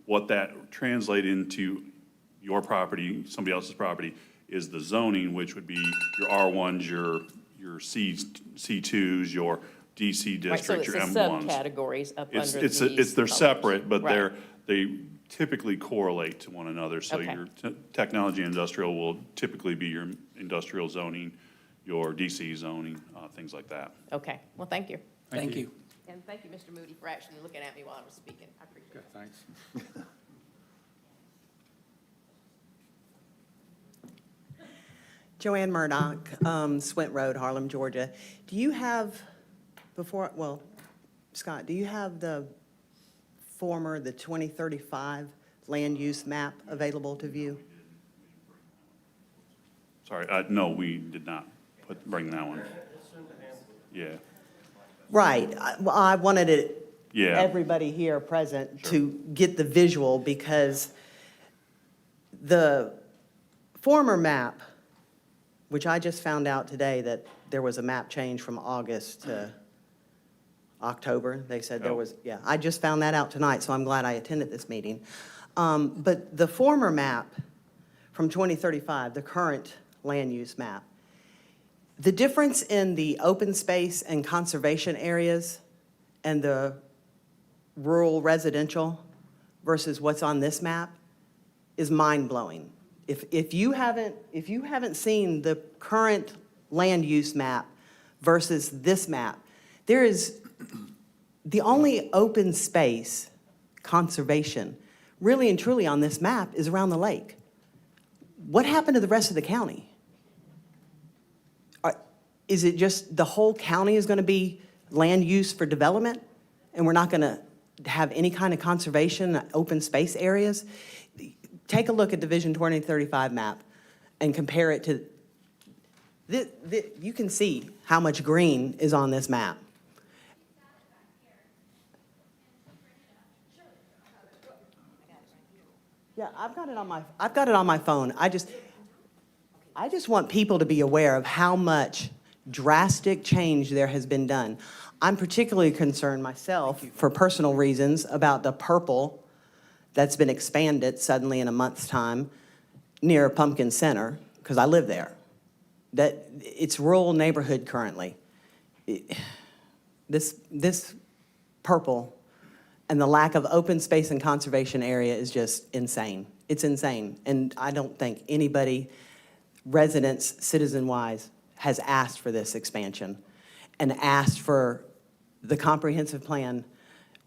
What that translate into your property, somebody else's property, is the zoning, which would be your R1s, your C2s, your DC Right, so district, it's your the M1s. subcategories up under It's, these they're colors. separate, but Right. they typically correlate to one another. So Okay. your technology industrial will typically be your industrial zoning, your DC zoning, things like that. Okay, well, thank you. Thank you. And thank you, Mr. Moody, for actually looking at me while I was speaking. I appreciate it. Good, thanks. Joanne Murdoch, Swint Road, Harlem, Georgia. Do you have, Scott, do you have the 2035 land use map available to view? Sorry, no, we did not bring that one. Yeah, Right. Well, I wanted Yeah. everybody here present to get the visual, because the former map, which I just found out today that there was a map change from August to October. They said there Oh. was, yeah, I just found that out tonight, so I'm glad I attended this meeting. But the former map from 2035, the current land use map, the difference in the open space and conservation areas and the rural residential versus what's on this map is mind-blowing. If you haven't seen the current land use map versus this map, there is, the only open space conservation really and truly on this map is around the lake. What happened to the rest of the county? Is it just the whole county is going to be land use for development, and we're not going to have any kind of conservation, open space areas? Take a look at the Vision 2035 map and compare it to, you can see how much green is on this map. Yeah, I've got it on my phone. I just want people to be aware of how much drastic change there has been done. I'm particularly concerned myself, for personal reasons, about the purple that's been expanded suddenly in a month's time near Pumpkin Center, because I live there. That, it's rural neighborhood currently. This purple and the lack of open space and conservation area is just insane. It's insane. And I don't think anybody, residents, citizen-wise, has asked for this expansion and asked for the comprehensive plan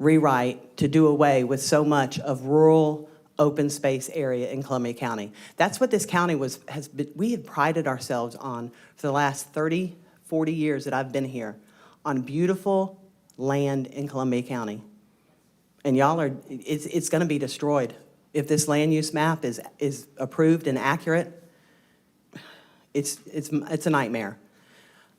rewrite to do away with so much of rural open space area in Columbia County. That's what this county we have prided ourselves on for the last 30, 40 years that I've been here, on beautiful land in Columbia County. And it's gonna be destroyed. If this land use map is approved and accurate, it's a nightmare.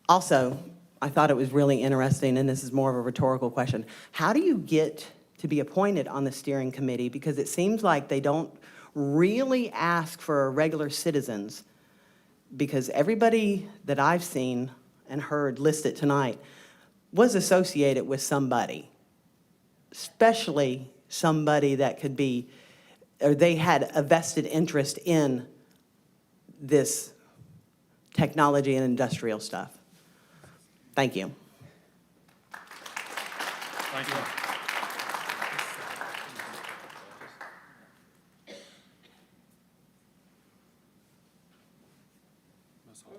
Also, I thought it was really interesting, and this is more of a rhetorical question. How do you get to be appointed on the steering committee? Because it seems like they don't really ask for regular citizens, because everybody that I've seen and heard listed tonight was associated with somebody, especially somebody that could be, or they had a vested interest in this technology and industrial stuff. Thank you. Thank you. Ms. Hall.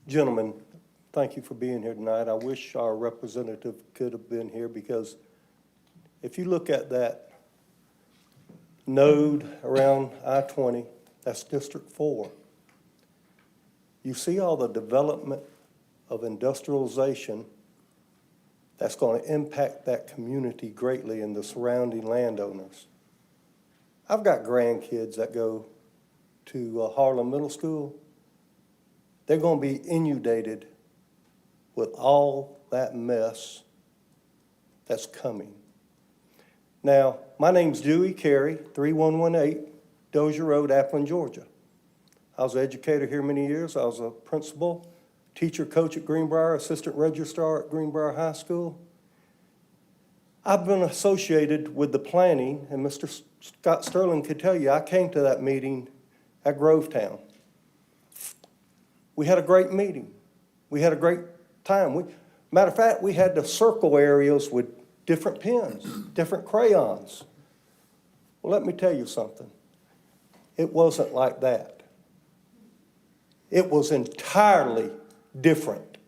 Gentlemen, thank you for being here tonight. I wish our representative could have been here, because if you look at that node around I-20, that's District 4. You see all the development of industrialization that's going to impact that community greatly and the surrounding landowners. I've got grandkids that go to Harlem Middle School. They're going to be inundated with all that mess that's coming. Now, my name's Dewey Carey, 3118 Dozier Road, Appling, Georgia. I was an educator here many years. I was a principal, teacher, coach at Greenbrier, assistant registrar at Greenbrier High School. I've been associated with the planning, and Mr. Scott Sterling could tell you, I came to that meeting at Grovetown. We had a great meeting. We had a great time. Matter of fact, we had the circle areas with different pens, different crayons. Well, let me tell you something. It wasn't like that. It was entirely different.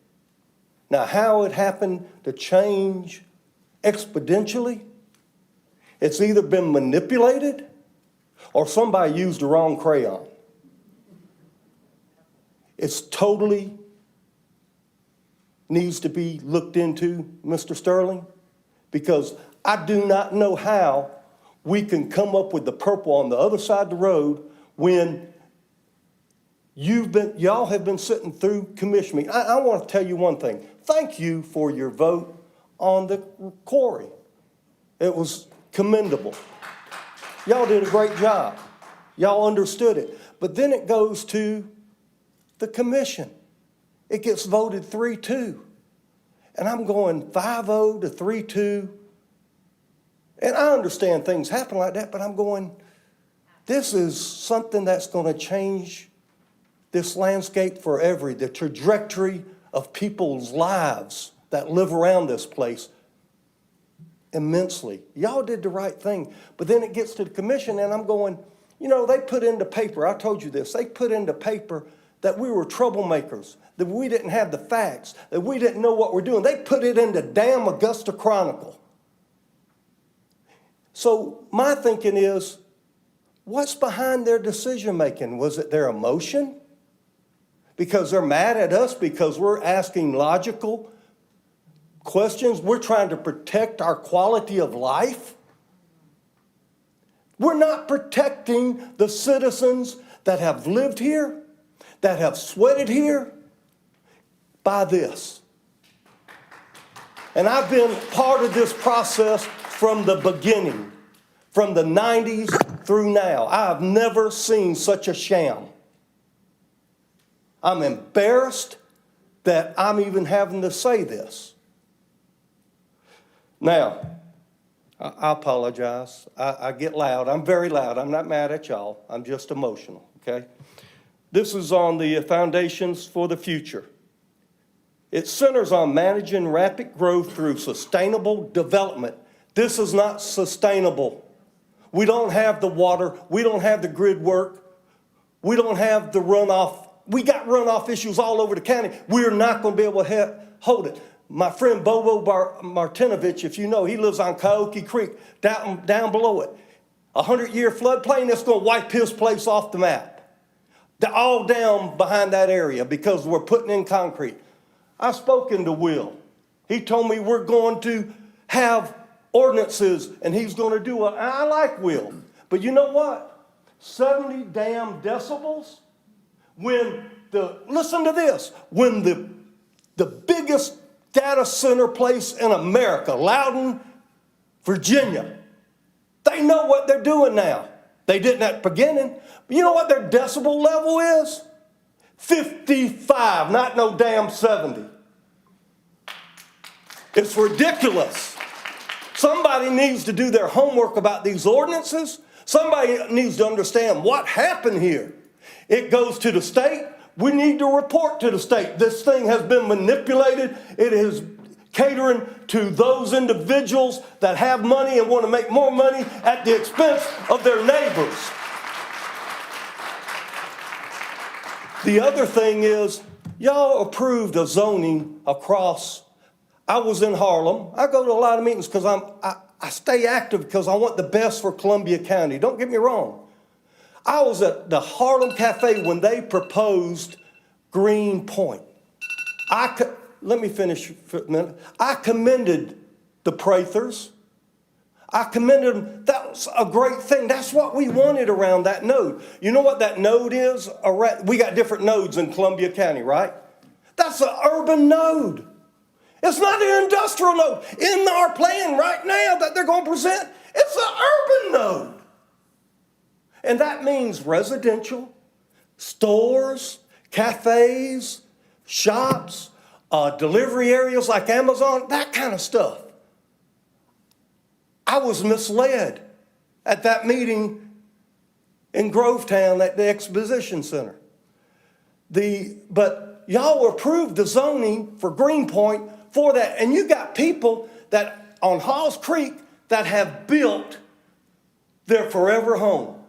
Now, how it happened to change exponentially, it's either been manipulated or somebody used the wrong crayon. It's totally needs to be looked into, Mr. Sterling, because I do not know how we can come up with the purple on the other side of the road when y'all have been sitting through commission meeting. I want to tell you one thing. Thank you for your vote on the quarry. It was commendable. Y'all did a great job. Y'all understood it. But then it goes to the commission. It gets voted 3-2. And I'm going 5-0 to 3-2. And I understand things happen like that, but I'm going, this is something that's going to change this landscape forever, the trajectory of people's lives that live around this place immensely. Y'all did the right thing. But then it gets to the commission, and I'm going, you know, they put into paper, I told you this, they put into paper that we were troublemakers, that we didn't have the facts, that we didn't know what we're doing. They put it in the damn Augusta Chronicle. So my thinking is, what's behind their decision-making? Was it their emotion? Because they're mad at us because we're asking logical questions? We're trying to protect our quality of life? We're not protecting the citizens that have lived here, that have sweated here by this. And I've been part of this process from the beginning, from the 90s through now. I've never seen such a sham. I'm embarrassed that I'm even having to say this. Now, I apologize. I get loud. I'm very loud. I'm not mad at y'all. I'm just emotional, okay? This is on the foundations for the future. It centers on managing rapid growth through sustainable development. This is not sustainable. We don't have the water. We don't have the grid work. We don't have the runoff. We got runoff issues all over the county. We're not going to be able to hold it. My friend Bobo Martinovich, if you know, he lives on Coyote Creek, down below it. 100-year floodplain, that's going to wipe his place off the map. They're all down behind that area because we're putting in concrete. I've spoken to Will. He told me we're going to have ordinances and he's going to do it. I like Will. But you know what? 70 damn decibels? Listen to this, when the biggest data center place in America, Loudon, Virginia, they know what they're doing now. They didn't at the beginning. But you know what their decibel level is? 55, not no damn 70. It's ridiculous. Somebody needs to do their homework about these ordinances. Somebody needs to understand what happened here. It goes to the state. We need to report to the state. This thing has been manipulated. It is catering to those individuals that have money and want to make more money at the expense of their neighbors. The other thing is, y'all approved a zoning across. I was in Harlem. I go to a lot of meetings because I stay active because I want the best for Columbia County. Don't get me wrong. I was at the Harlem Cafe when they proposed Green Point. Let me finish for a minute. I commended the Prathers. I commended them. That was a great thing. That's what we wanted around that node. You know what that node is? We got different nodes in Columbia County, right? That's an urban node. It's not an industrial node. In our plan right now that they're going to present, it's an urban node. And that means residential, stores, cafes, shops, delivery areas like Amazon, that kind of stuff. I was misled at that meeting in Grovetown at the Exposition Center. But y'all approved the zoning for Greenpoint for that, and you got people that on Halls Creek that have built their forever home.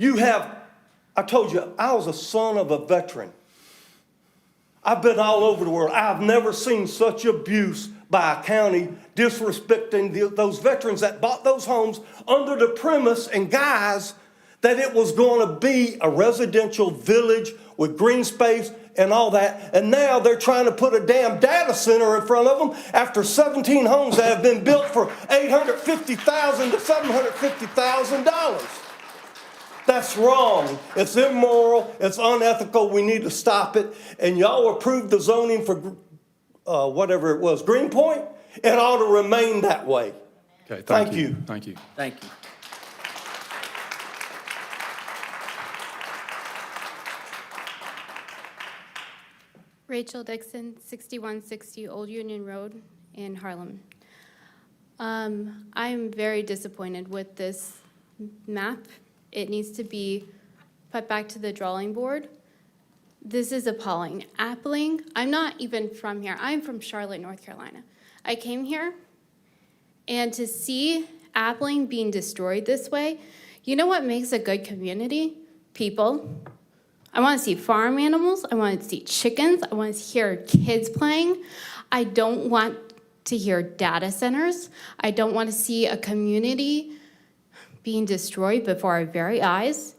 I told you, I was a son of a veteran. I've been all over the world. I've never seen such abuse by a county disrespecting those veterans that bought those homes under the premise and guise that it was going to be a residential village with green space and all that. And now they're trying to put a damn data center in front of them after 17 homes that have been built for $850,000 to $750,000. That's wrong. It's immoral. It's unethical. We need to stop it. And y'all approved the zoning for whatever it was, Greenpoint. It ought to remain that way. Okay, Thank you. Thank you. Thank you. Rachel Dixon, 6160 Old Union Road in Harlem. I'm very disappointed with this map. It needs to be put back to the drawing board. This is appalling. Appling, I'm not even from here. I'm from Charlotte, North Carolina. I came here, and to see Appling being destroyed this way, you know what makes a good community? People. I want to see farm animals. I want to see chickens. I want to hear kids playing. I don't want to hear data centers. I don't want to see a community being destroyed before our very eyes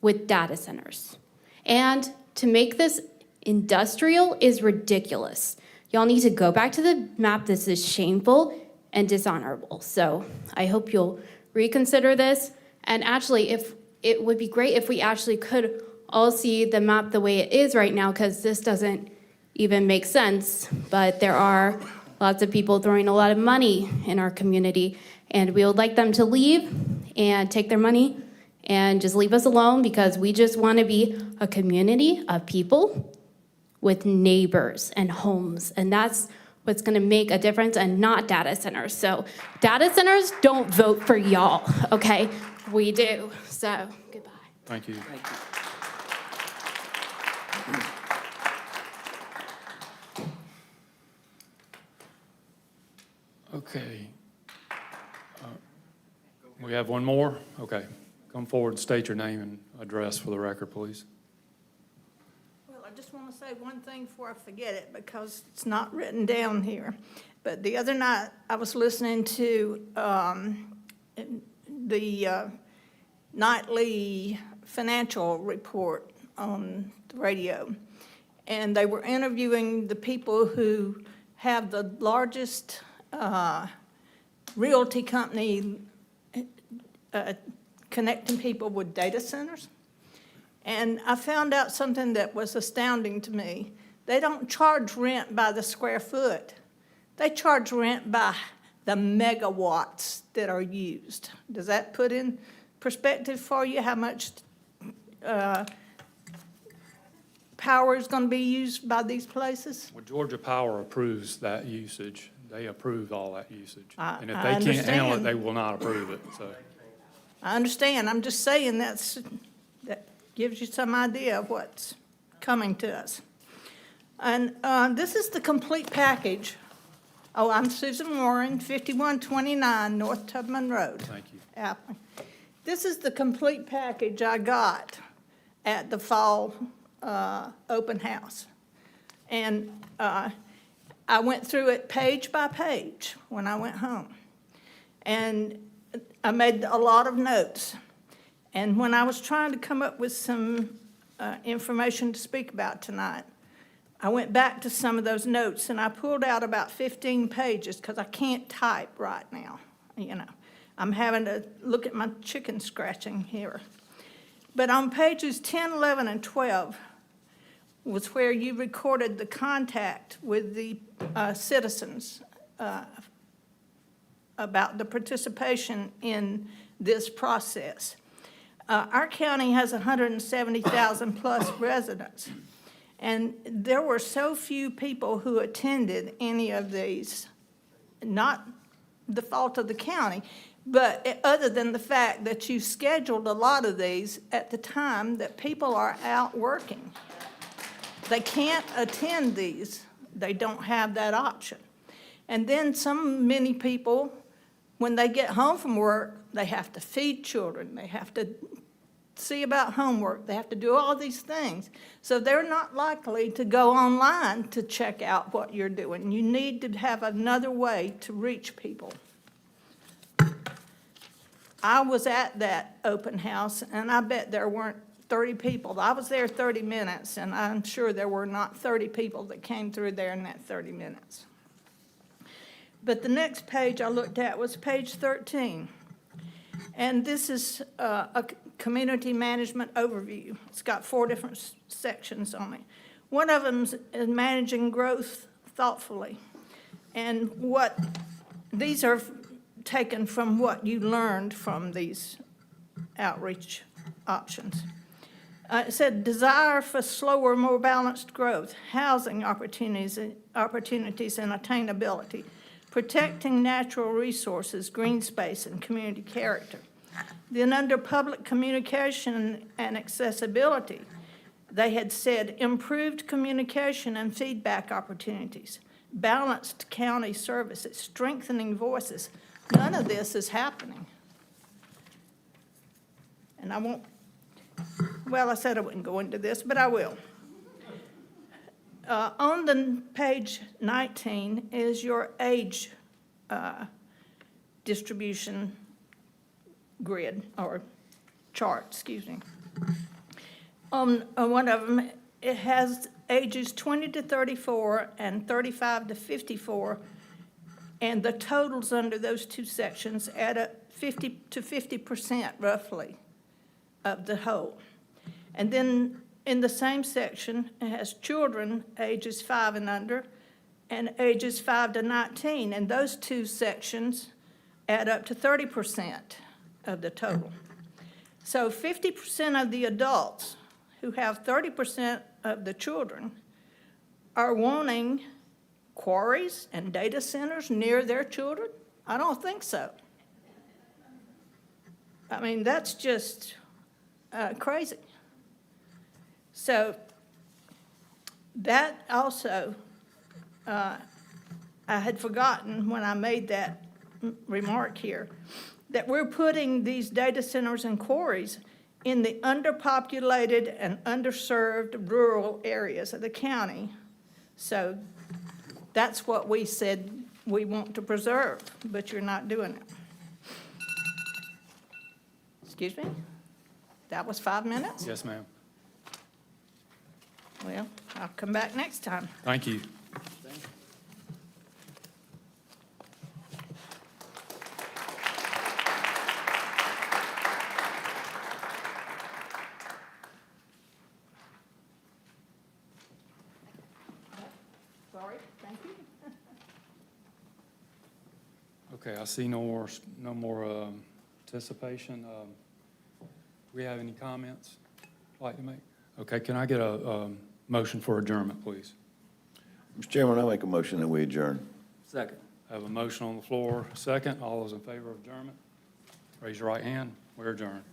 with data centers. And to make this industrial is ridiculous. Y'all need to go back to the map. This is shameful and dishonorable. So I hope you'll reconsider this. And actually, if it would be great if we actually could all see the map the way it is right now, because this doesn't even make sense. But there are lots of people throwing a lot of money in our community, and we would like them to leave and take their money and just leave us alone, because we just want to be a community of people with neighbors and homes, and that's what's going to make a difference, and not data centers. So data centers don't vote for y'all, okay? We do. So goodbye. Thank you. Thank you. Okay. We have one more? Okay. Come forward and state your name and address for the record, please. Well, I just want to say one thing before I forget it, because it's not written down here. But the other night, I was listening to the nightly financial report on the radio, and they were interviewing the people who have the largest realty company connecting people with data centers. And I found out something that was astounding to me. They don't charge rent by the square foot. They charge rent by the megawatts that are used. Does that put in perspective for you how much power is going to be used by these places? Well, Georgia Power approves that usage. They approve all that usage. And if I they can't handle it, understand. they will not approve it, so. I understand. I'm just saying that gives you some idea of what's coming to us. And this is the complete package. Oh, I'm Susan Warren, 5129 North Tubman Road. Thank you. Appling. This is the complete package I got at the fall open house. And I went through it page by page when I went home. And I made a lot of notes. And when I was trying to come up with some information to speak about tonight, I went back to some of those notes, and I pulled out about 15 pages because I can't type right now, you know. I'm having to look at my chicken scratching here. But on pages 10, 11, and 12 was where you recorded the contact with the citizens about the participation in this process. Our county has 170,000 plus residents, and there were so few people who attended any of these, not the fault of the county. But other than the fact that you scheduled a lot of these at the time that people are out working. They can't attend these. They don't have that option. And then many people, when they get home from work, they have to feed children. They have to see about homework. They have to do all these things. So they're not likely to go online to check out what you're doing. You need to have another way to reach people. I was at that open house, and I bet there weren't 30 people. I was there 30 minutes, and I'm sure there were not 30 people that came through there in that 30 minutes. But the next page I looked at was page 13. And this is a community management overview. It's got 4 different sections on it. One of them is managing growth thoughtfully. And these are taken from what you learned from these outreach options. It said desire for slower, more balanced growth, housing opportunities and attainability, protecting natural resources, green space, and community character. Then under public communication and accessibility, they had said improved communication and feedback opportunities, balanced county services, strengthening voices. None of this is happening. And I won't, well, I said I wouldn't go into this, but I will. On the page 19 is your age distribution grid, or chart, excuse me. On one of them, it has ages 20 to 34 and 35 to 54, and the totals under those 2 sections add up 50 to 50% roughly of the whole. And then in the same section, it has children ages 5 and under and ages 5 to 19, and those 2 sections add up to 30% of the total. So 50% of the adults who have 30% of the children are wanting quarries and data centers near their children? I don't think so. I mean, that's just crazy. So that also, I had forgotten when I made that remark here, that we're putting these data centers and quarries in the underpopulated and underserved rural areas of the county. So that's what we said we want to preserve, but you're not doing it. Excuse me? That was 5 minutes? Yes, ma'am. Well, I'll come back next time. Thank you. Sorry, thank you. Okay, I see no more participation. We have any comments you'd like to make? Okay, can I get a motion for adjournment, please? Mr. Chairman, I make a motion that we adjourn. Second. I have a motion on the floor, second. All those in favor of adjournment, raise your right hand. We're adjourned.